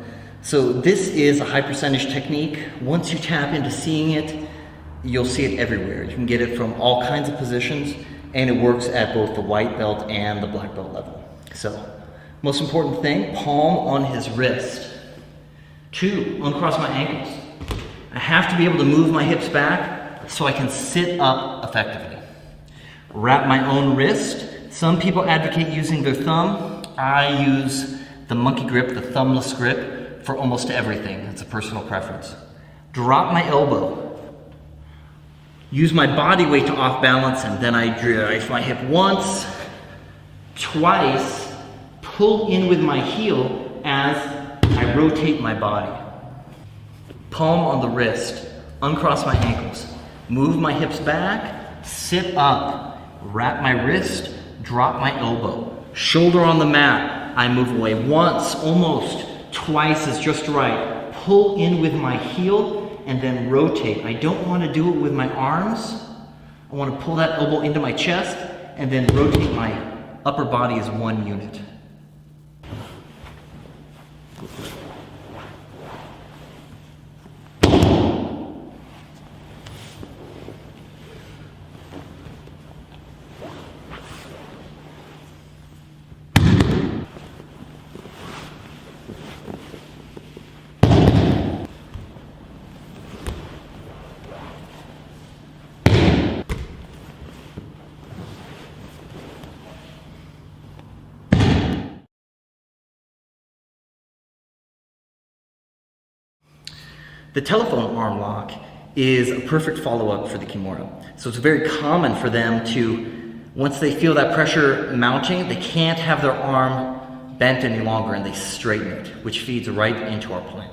So this is a high percentage technique. Once you tap into seeing it, you'll see it everywhere. You can get it from all kinds of positions, and it works at both the white belt and the black belt level. So, most important thing, palm on his wrist. 2, uncross my ankles. I have to be able to move my hips back so I can sit up effectively. Wrap my own wrist. Some people advocate using their thumb. I use the monkey grip, the thumbless grip, for almost everything. It's a personal preference. Drop my elbow. Use my body weight to off balance, and then I drive my hip once, twice, pull in with my heel as I rotate my body. Palm on the wrist, uncross my ankles, move my hips back, sit up, wrap my wrist, drop my elbow. Shoulder on the mat, I move away once, almost, twice is just right. Pull in with my heel and then rotate. I don't want to do it with my arms. I want to pull that elbow into my chest and then rotate my upper body as one unit. The telephone arm lock is a perfect follow-up for the Kimura. So it's very common for them to, once they feel that pressure mounting, they can't have their arm bent any longer and they straighten it, which feeds right into our plan.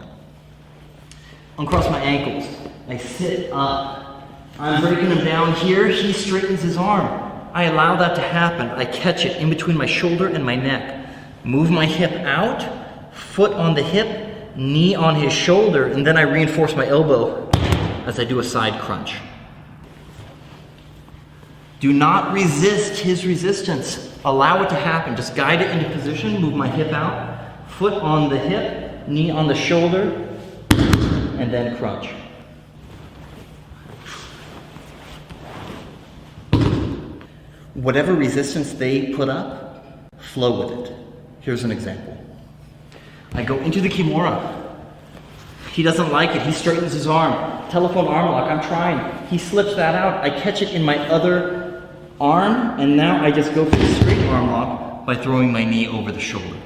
Uncross my ankles. I sit up. I'm breaking him down here. He straightens his arm. I allow that to happen. I catch it in between my shoulder and my neck. Move my hip out, foot on the hip, knee on his shoulder, and then I reinforce my elbow as I do a side crunch. Do not resist his resistance. Allow it to happen. Just guide it into position, move my hip out, foot on the hip, knee on the shoulder, and then crunch. Whatever resistance they put up, flow with it. Here's an example. I go into the Kimura. He doesn't like it. He straightens his arm. Telephone arm lock. I'm trying. He slips that out. I catch it in my other arm, and now I just go for the straight arm lock by throwing my knee over the shoulder.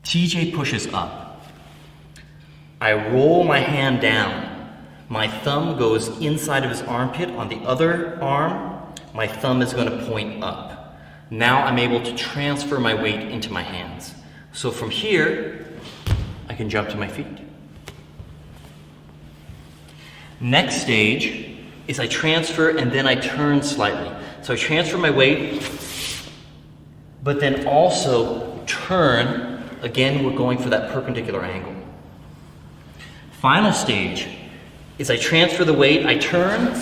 TJ pushes up. I roll my hand down. My thumb goes inside of his armpit. On the other arm, my thumb is going to point up. Now I'm able to transfer my weight into my hands. So from here, I can jump to my feet. Next stage is I transfer and then I turn slightly. So I transfer my weight, but then also turn. Again, we're going for that perpendicular angle. Final stage is I transfer the weight, I turn,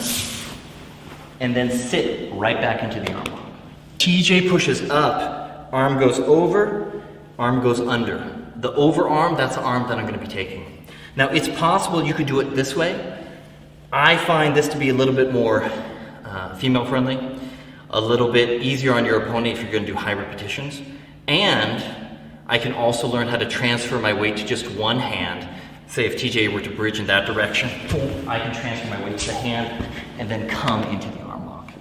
and then sit right back into the arm lock. TJ pushes up, arm goes over, arm goes under. The over arm, that's the arm that I'm going to be taking. Now, it's possible you could do it this way. I find this to be a little bit more female friendly, a little bit easier on your opponent if you're going to do high repetitions, and I can also learn how to transfer my weight to just one hand. Say if TJ were to bridge in that direction, I can transfer my weight to the hand and then come into the arm lock.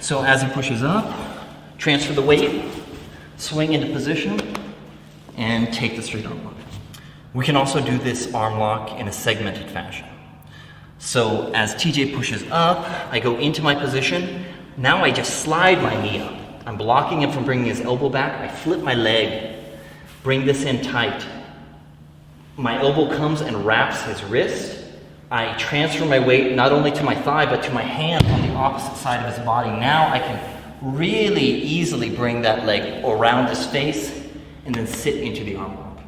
So as he pushes up, transfer the weight, swing into position, and take the straight arm lock. We can also do this arm lock in a segmented fashion. So as TJ pushes up, I go into my position. Now I just slide my knee up. I'm blocking him from bringing his elbow back. I flip my leg, bring this in tight. My elbow comes and wraps his wrist. I transfer my weight not only to my thigh, but to my hand on the opposite side of his body. Now I can really easily bring that leg around his face and then sit into the arm lock.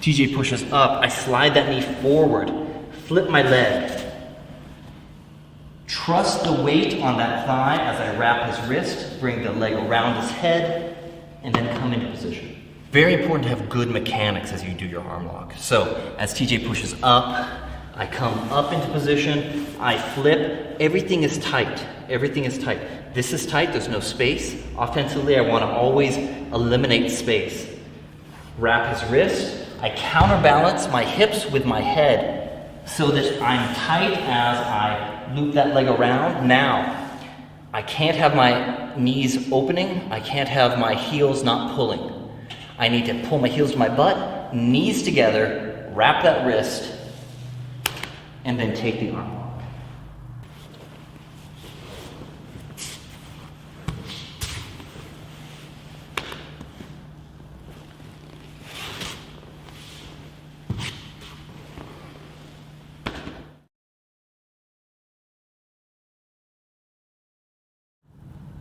TJ pushes up. I slide that knee forward, flip my leg. Trust the weight on that thigh as I wrap his wrist, bring the leg around his head, and then come into position. Very important to have good mechanics as you do your arm lock. So as TJ pushes up, I come up into position, I flip, everything is tight. Everything is tight. This is tight, there's no space. Offensively, I want to always eliminate space. Wrap his wrist, I counterbalance my hips with my head so that I'm tight as I loop that leg around. Now, I can't have my knees opening, I can't have my heels not pulling. I need to pull my heels to my butt, knees together, wrap that wrist, and then take the arm lock.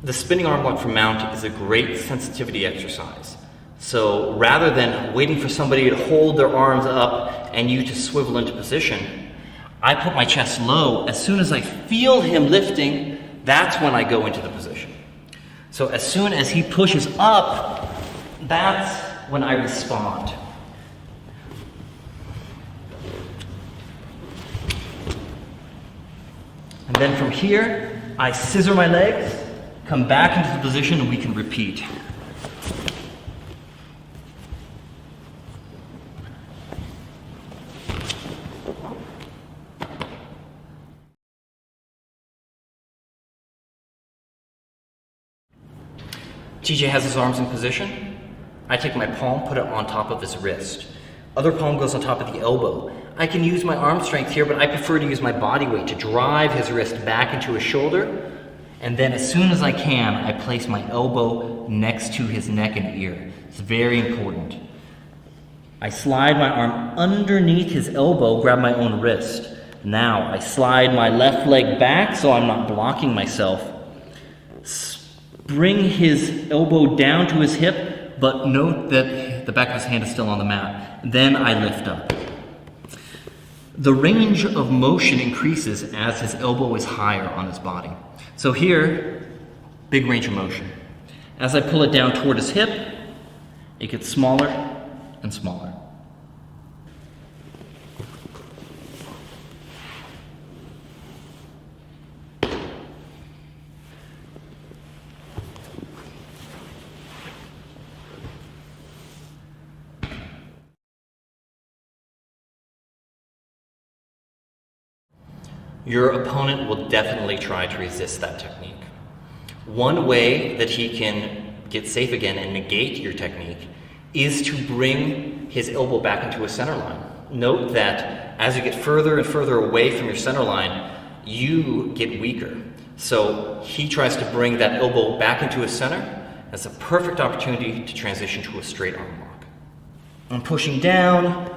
The spinning arm lock from mount is a great sensitivity exercise. So rather than waiting for somebody to hold their arms up and you to swivel into position, I put my chest low. As soon as I feel him lifting, that's when I go into the position. So as soon as he pushes up, that's when I respond. And then from here, I scissor my legs, come back into the position, and we can repeat. TJ has his arms in position. I take my palm, put it on top of his wrist. Other palm goes on top of the elbow. I can use my arm strength here, but I prefer to use my body weight to drive his wrist back into his shoulder. And then as soon as I can, I place my elbow next to his neck and ear. It's very important. I slide my arm underneath his elbow, grab my own wrist. Now I slide my left leg back so I'm not blocking myself. Bring his elbow down to his hip, but note that the back of his hand is still on the mat. Then I lift up. The range of motion increases as his elbow is higher on his body. So here, big range of motion. As I pull it down toward his hip, it gets smaller and smaller. Your opponent will definitely try to resist that technique. One way that he can get safe again and negate your technique is to bring his elbow back into a center line. Note that as you get further and further away from your center line, you get weaker. So he tries to bring that elbow back into his center. That's a perfect opportunity to transition to a straight arm lock. I'm pushing down.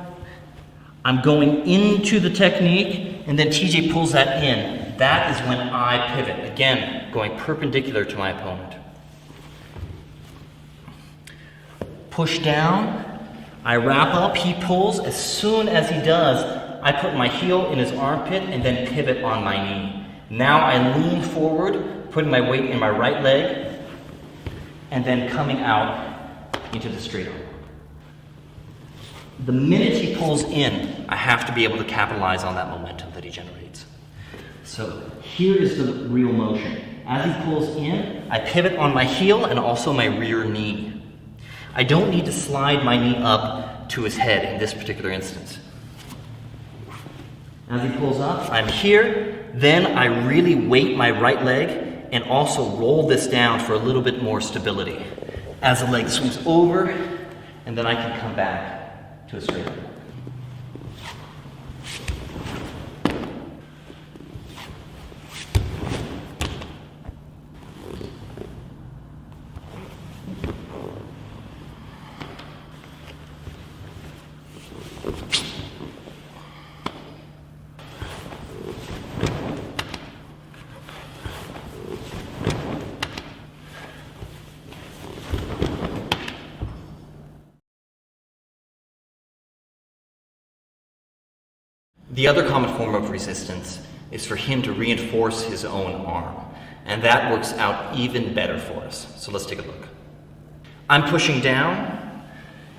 I'm going into the technique, and then TJ pulls that in. That is when I pivot. Again, going perpendicular to my opponent. Push down. I wrap up. He pulls. As soon as he does, I put my heel in his armpit and then pivot on my knee. Now I lean forward, putting my weight in my right leg, and then coming out into the straight arm. The minute he pulls in, I have to be able to capitalize on that momentum that he generates. So here is the real motion. As he pulls in, I pivot on my heel and also my rear knee. I don't need to slide my knee up to his head in this particular instance. As he pulls up, I'm here. Then I really weight my right leg and also roll this down for a little bit more stability. As the leg swings over, and then I can come back to a straight arm. The other common form of resistance is for him to reinforce his own arm, and that works out even better for us. So let's take a look. I'm pushing down.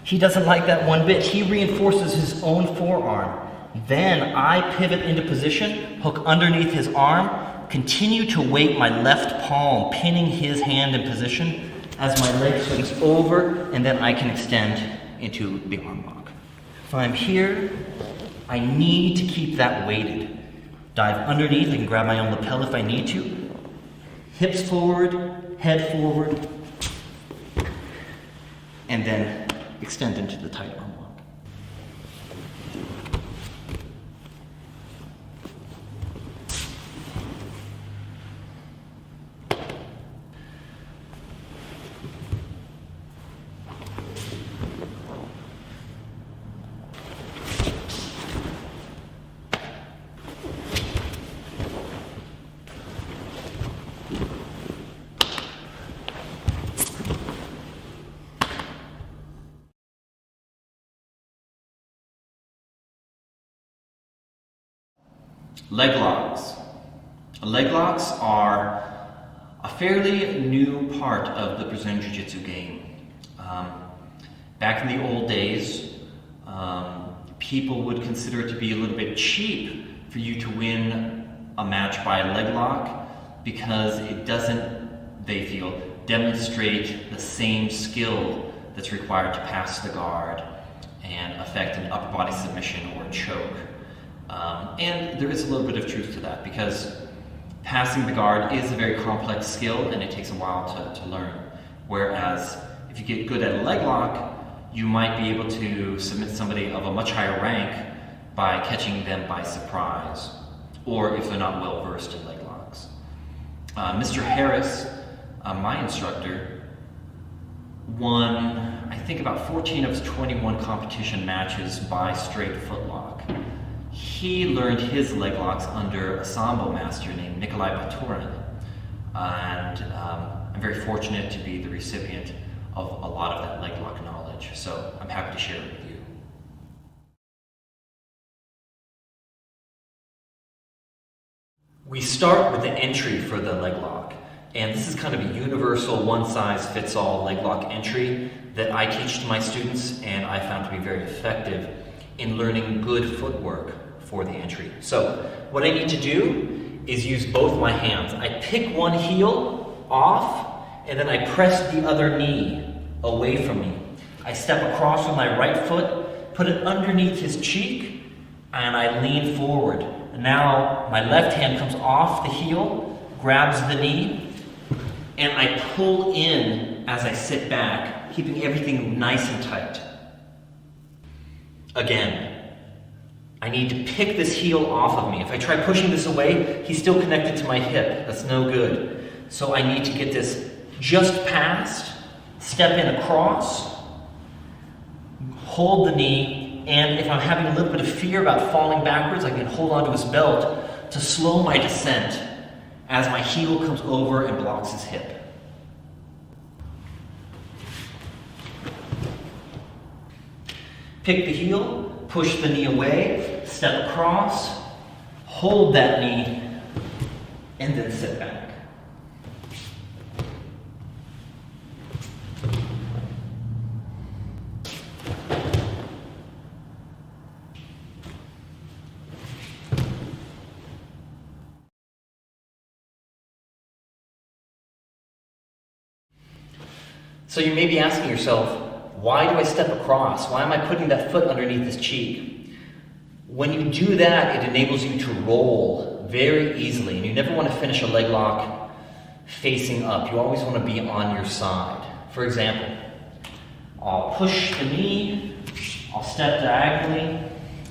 He doesn't like that one bit. He reinforces his own forearm. Then I pivot into position, hook underneath his arm, continue to weight my left palm, pinning his hand in position as my leg swings over, and then I can extend into the arm lock. If I'm here, I need to keep that weighted. Dive underneath, I can grab my own lapel if I need to. Hips forward, head forward, and then extend into the tight arm lock. Leg locks. Leg locks are a fairly new part of the Brazilian Jiu-Jitsu game. Back in the old days, people would consider it to be a little bit cheap for you to win a match by a leg lock because it doesn't, they feel, demonstrate the same skill that's required to pass the guard and affect an upper body submission or choke. And there is a little bit of truth to that because passing the guard is a very complex skill and it takes a while to learn. Whereas if you get good at a leg lock, you might be able to submit somebody of a much higher rank by catching them by surprise, or if they're not well versed in leg locks. Mr. Harris, my instructor, won, I think, about 14 of his 21 competition matches by straight footlock. He learned his leg locks under a Sambo master named Nikolai Baturin, and I'm very fortunate to be the recipient of a lot of that leg lock knowledge, so I'm happy to share it with you. We start with the entry for the leg lock, and this is kind of a universal one-size-fits-all leg lock entry that I teach to my students, and I found to be very effective in learning good footwork for the entry. So what I need to do is use both my hands. I pick one heel off, and then I press the other knee away from me. I step across with my right foot, put it underneath his cheek, and I lean forward. Now my left hand comes off the heel, grabs the knee, and I pull in as I sit back, keeping everything nice and tight. Again, I need to pick this heel off of me. If I try pushing this away, he's still connected to my hip. That's no good. So I need to get this just past, step in across, hold the knee, and if I'm having a little bit of fear about falling backwards, I can hold onto his belt to slow my descent as my heel comes over and blocks his hip. Pick the heel, push the knee away, step across, hold that knee, and then sit back. So you may be asking yourself, why do I step across? Why am I putting that foot underneath his cheek? When you do that, it enables you to roll very easily, and you never want to finish a leg lock facing up. You always want to be on your side. For example, I'll push the knee, I'll step diagonally.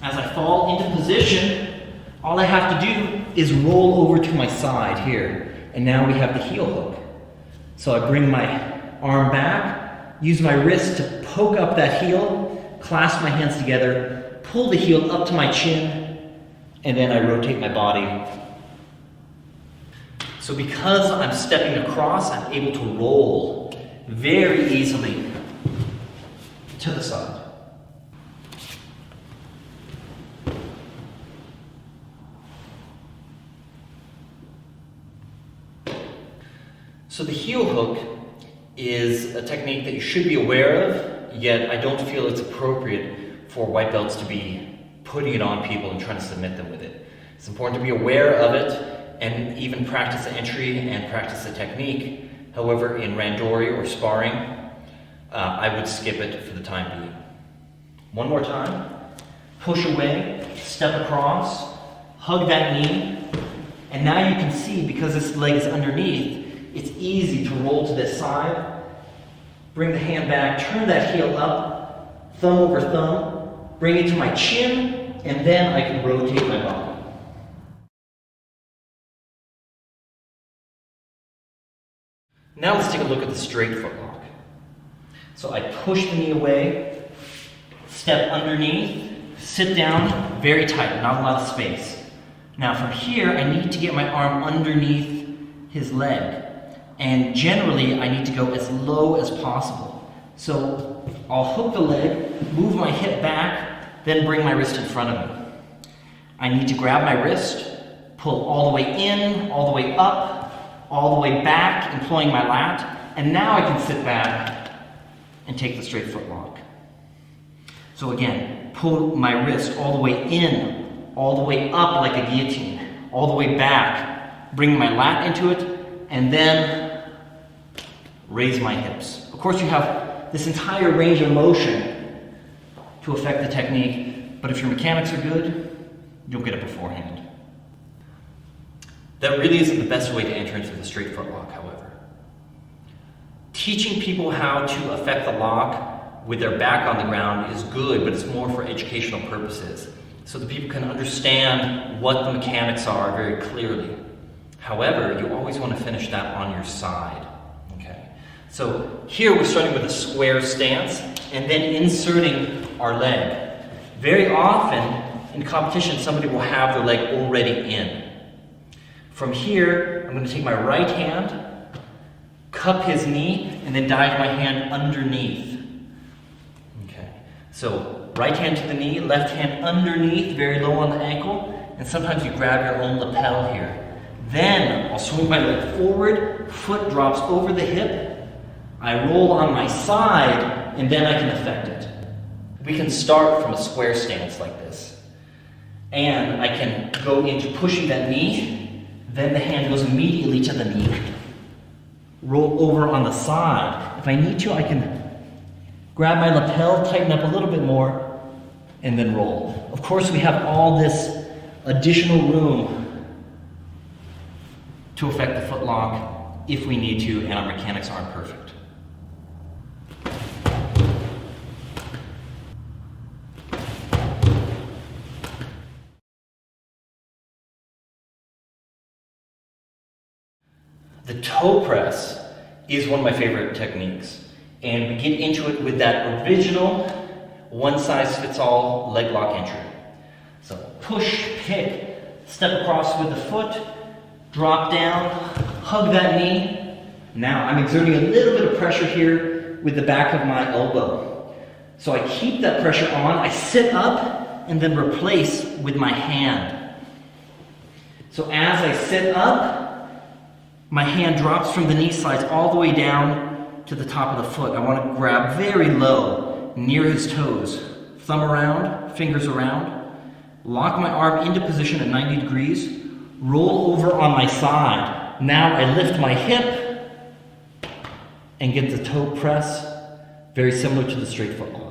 As I fall into position, all I have to do is roll over to my side here, and now we have the heel hook. So I bring my arm back, use my wrist to poke up that heel, clasp my hands together, pull the heel up to my chin, and then I rotate my body. So because I'm stepping across, I'm able to roll very easily to the side. So the heel hook is a technique that you should be aware of, yet I don't feel it's appropriate for white belts to be putting it on people and trying to submit them with it. It's important to be aware of it and even practice the entry and practice the technique. However, in randori or sparring, I would skip it for the time being. One more time. Push away, step across, hug that knee, and now you can see, because this leg is underneath, it's easy to roll to this side, bring the hand back, turn that heel up, thumb over thumb, bring it to my chin, and then I can rotate my body. Now let's take a look at the straight footlock. So I push the knee away, step underneath, sit down, very tight, not a lot of space. Now from here, I need to get my arm underneath his leg. And generally, I need to go as low as possible. So I'll hook the leg, move my hip back, then bring my wrist in front of me. I need to grab my wrist, pull all the way in, all the way up, all the way back, employing my lat, and now I can sit back and take the straight foot lock. So again, pull my wrist all the way in, all the way up like a guillotine, all the way back, bring my lat into it, and then raise my hips. Of course, you have this entire range of motion to affect the technique, but if your mechanics are good, you'll get it beforehand. That really isn't the best way to enter into the straight foot lock, however. Teaching people how to affect the lock with their back on the ground is good, but it's more for educational purposes, so that people can understand what the mechanics are very clearly. However, you always want to finish that on your side. Okay. So here we're starting with a square stance and then inserting our leg. Very often in competition, somebody will have their leg already in. From here, I'm going to take my right hand, cup his knee, and then dive my hand underneath. Okay. So right hand to the knee, left hand underneath, very low on the ankle, and sometimes you grab your own lapel here. Then I'll swing my leg forward, foot drops over the hip, I roll on my side, and then I can affect it. We can start from a square stance like this. And I can go into pushing that knee, then the hand goes immediately to the knee. Roll over on the side. If I need to, I can grab my lapel, tighten up a little bit more, and then roll. Of course, we have all this additional room to affect the foot lock if we need to, and our mechanics aren't perfect. The toe press is one of my favorite techniques, and we get into it with that original one-size-fits-all leg lock entry. So push, pick, step across with the foot, drop down, hug that knee. Now I'm exerting a little bit of pressure here with the back of my elbow. So I keep that pressure on, I sit up, and then replace with my hand. So as I sit up, my hand drops from the knee slides all the way down to the top of the foot. I want to grab very low, near his toes. Thumb around, fingers around. Lock my arm into position at 90 degrees. Roll over on my side. Now I lift my hip and get the toe press, very similar to the straight foot lock.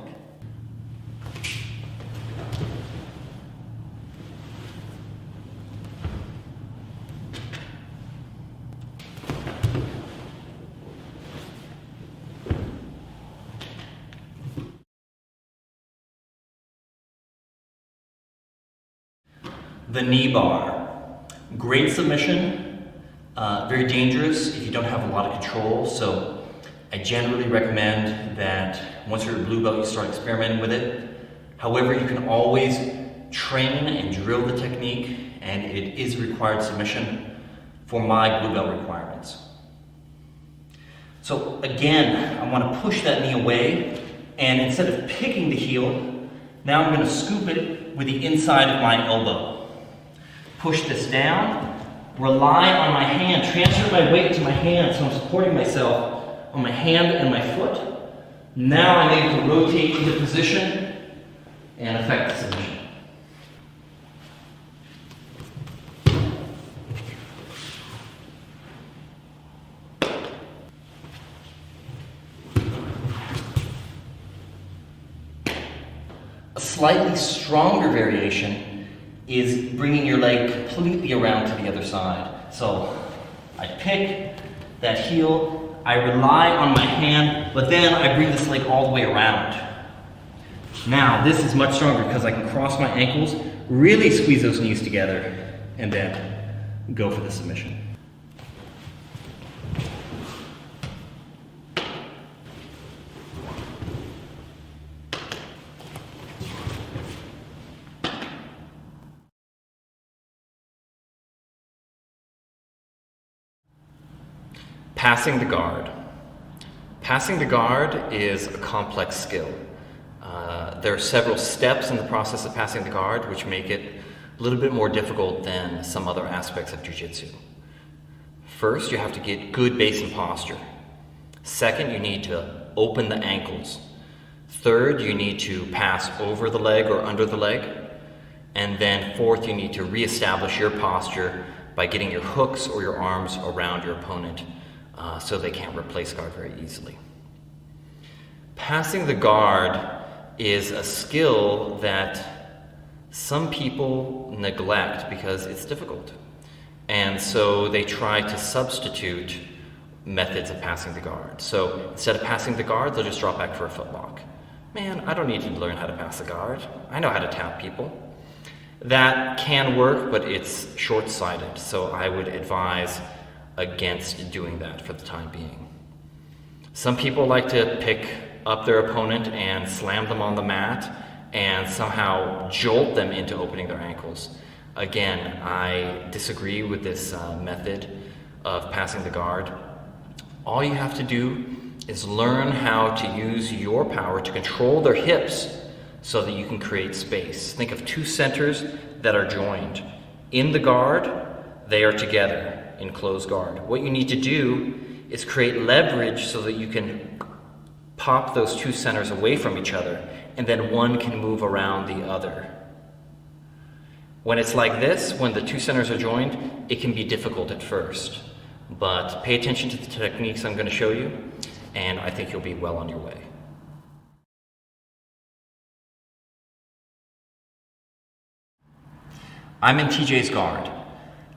The knee bar. Great submission, very dangerous if you don't have a lot of control, so I generally recommend that once you're a blue belt you start experimenting with it. However, you can always train and drill the technique, and it is required submission for my blue belt requirements. So again, I want to push that knee away, and instead of picking the heel, now I'm going to scoop it with the inside of my elbow. Push this down, rely on my hand, transfer my weight to my hand so I'm supporting myself on my hand and my foot. Now I'm able to rotate into position and affect the submission. A slightly stronger variation is bringing your leg completely around to the other side. So I pick that heel, I rely on my hand, but then I bring this leg all the way around. Now this is much stronger because I can cross my ankles, really squeeze those knees together, and then go for the submission. Passing the guard. Passing the guard is a complex skill. There are several steps in the process of passing the guard which make it a little bit more difficult than some other aspects of jiu-jitsu. First, you have to get good base and posture. Second, you need to open the ankles. Third, you need to pass over the leg or under the leg. And then fourth, you need to reestablish your posture by getting your hooks or your arms around your opponent so they can't replace guard very easily. Passing the guard is a skill that some people neglect because it's difficult. And so they try to substitute methods of passing the guard. So instead of passing the guard, they'll just drop back for a footlock. Man, I don't need to learn how to pass the guard. I know how to tap people. That can work, but it's short-sighted. So I would advise against doing that for the time being. Some people like to pick up their opponent and slam them on the mat and somehow jolt them into opening their ankles. Again, I disagree with this method of passing the guard. All you have to do is learn how to use your power to control their hips so that you can create space. Think of two centers that are joined. In the guard, they are together in closed guard. What you need to do is create leverage so that you can pop those two centers away from each other, and then one can move around the other. When it's like this, when the two centers are joined, it can be difficult at first. But pay attention to the techniques I'm going to show you, and I think you'll be well on your way. I'm in TJ's guard,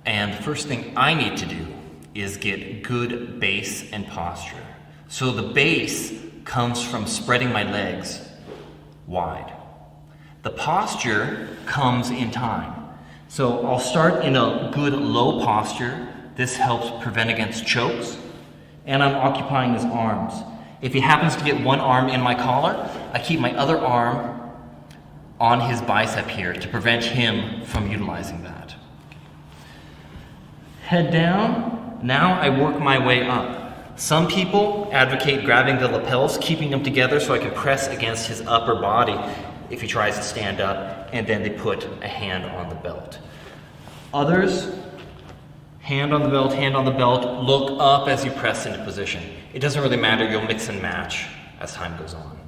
and the first thing I need to do is get good base and posture. So the base comes from spreading my legs wide. The posture comes in time. So I'll start in a good low posture. This helps prevent against chokes, and I'm occupying his arms. If he happens to get one arm in my collar, I keep my other arm on his bicep here to prevent him from utilizing that. Head down. Now I work my way up. Some people advocate grabbing the lapels, keeping them together so I can press against his upper body if he tries to stand up, and then they put a hand on the belt. Others, hand on the belt, look up as you press into position. It doesn't really matter, you'll mix and match as time goes on.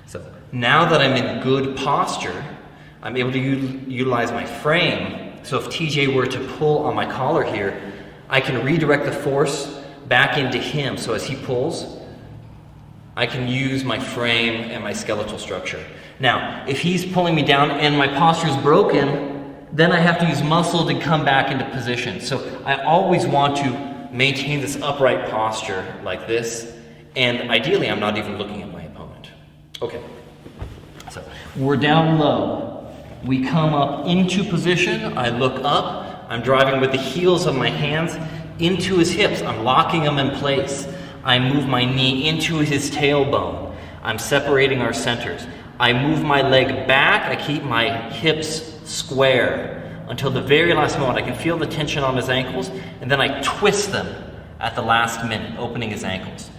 So now that I'm in good posture, I'm able to utilize my frame. So if TJ were to pull on my collar here, I can redirect the force back into him. So as he pulls, I can use my frame and my skeletal structure. Now, if he's pulling me down and my posture is broken, then I have to use muscle to come back into position. So I always want to maintain this upright posture like this, and ideally I'm not even looking at my opponent. Okay, so we're down low. We come up into position, I look up, I'm driving with the heels of my hands into his hips, I'm locking them in place. I move my knee into his tailbone. I'm separating our centers. I move my leg back, I keep my hips square until the very last moment. I can feel the tension on his ankles, and then I twist them at the last minute, opening his ankles.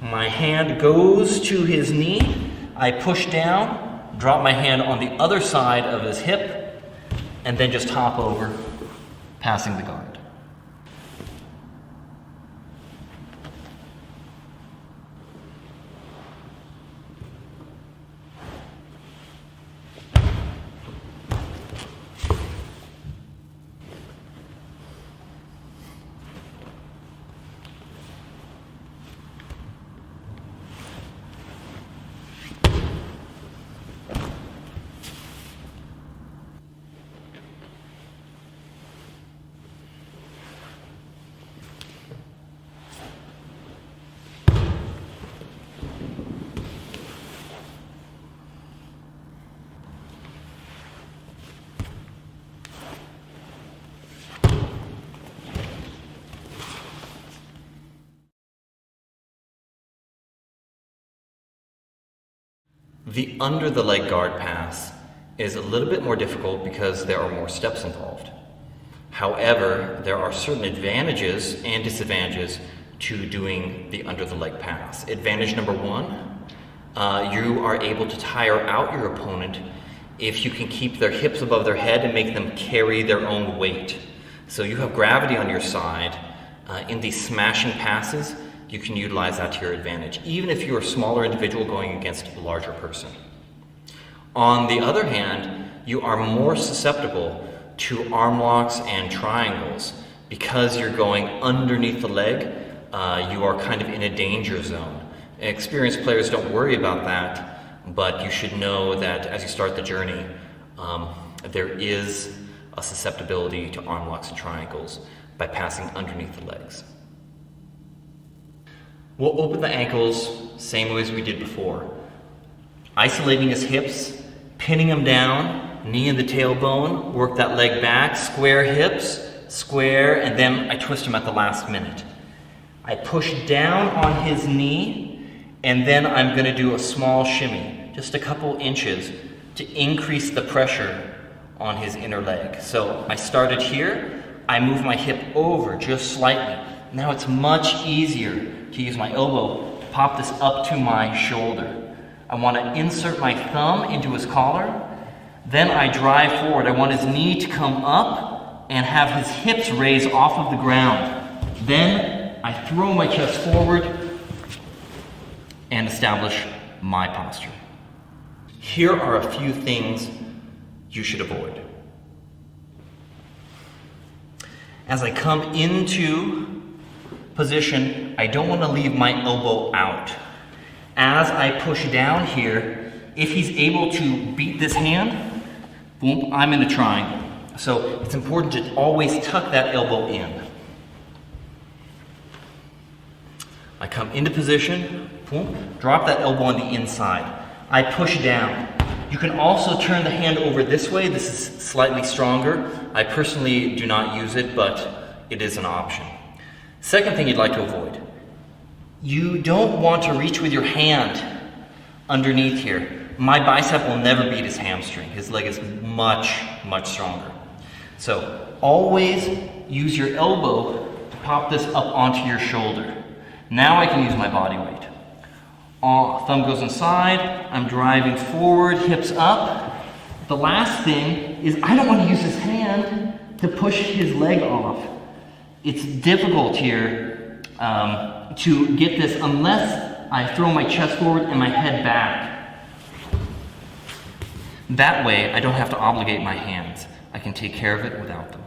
My hand goes to his knee, I push down, drop my hand on the other side of his hip, and then just hop over, passing the guard. The under the leg guard pass is a little bit more difficult because there are more steps involved. However, there are certain advantages and disadvantages to doing the under the leg pass. Advantage number one, you are able to tire out your opponent if you can keep their hips above their head and make them carry their own weight. So you have gravity on your side. In these smashing passes, you can utilize that to your advantage, even if you're a smaller individual going against a larger person. On the other hand, you are more susceptible to arm locks and triangles. Because you're going underneath the leg, you are kind of in a danger zone. Experienced players don't worry about that, but you should know that as you start the journey, there is a susceptibility to arm locks and triangles by passing underneath the legs. We'll open the ankles same way as we did before. Isolating his hips, pinning him down, knee in the tailbone, work that leg back, square hips, square, and then I twist him at the last minute. I push down on his knee, and then I'm going to do a small shimmy, just a couple inches, to increase the pressure on his inner leg. So I started here, I move my hip over just slightly. Now it's much easier to use my elbow to pop this up to my shoulder. I want to insert my thumb into his collar, then I drive forward. I want his knee to come up and have his hips raise off of the ground. Then I throw my chest forward and establish my posture. Here are a few things you should avoid. As I come into position, I don't want to leave my elbow out. As I push down here, if he's able to beat this hand, boom, I'm in a triangle. So it's important to always tuck that elbow in. I come into position, boom, drop that elbow on the inside. I push down. You can also turn the hand over this way. This is slightly stronger. I personally do not use it, but it is an option. Second thing you'd like to avoid. You don't want to reach with your hand underneath here. My bicep will never beat his hamstring. His leg is much, much stronger. So always use your elbow to pop this up onto your shoulder. Now I can use my body weight. Thumb goes inside, I'm driving forward, hips up. The last thing is I don't want to use his hand to push his leg off. It's difficult here to get this unless I throw my chest forward and my head back. That way I don't have to obligate my hands. I can take care of it without them.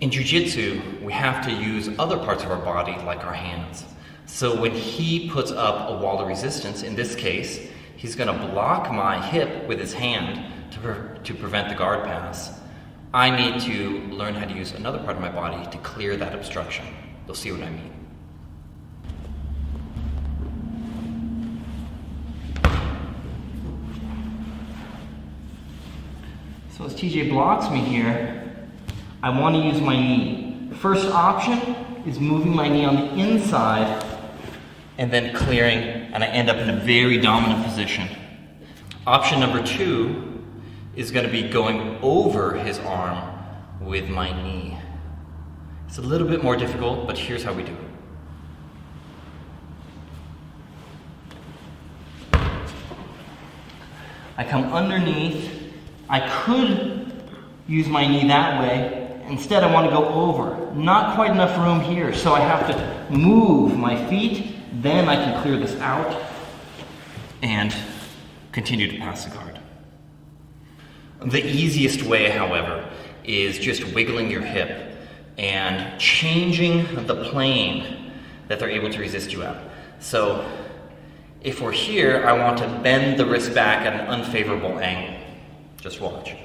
In jiu-jitsu, we have to use other parts of our body, like our hands. So when he puts up a wall of resistance, in this case, he's going to block my hip with his hand to prevent the guard pass. I need to learn how to use another part of my body to clear that obstruction. You'll see what I mean. So as TJ blocks me here, I want to use my knee. The first option is moving my knee on the inside and then clearing, and I end up in a very dominant position. Option number 2 is going to be going over his arm with my knee. It's a little bit more difficult, but here's how we do it. I come underneath. I could use my knee that way, instead I want to go over. Not quite enough room here, so I have to move my feet, then I can clear this out and continue to pass the guard. The easiest way, however, is just wiggling your hip and changing the plane that they're able to resist you at. So if we're here, I want to bend the wrist back at an unfavorable angle. Just watch.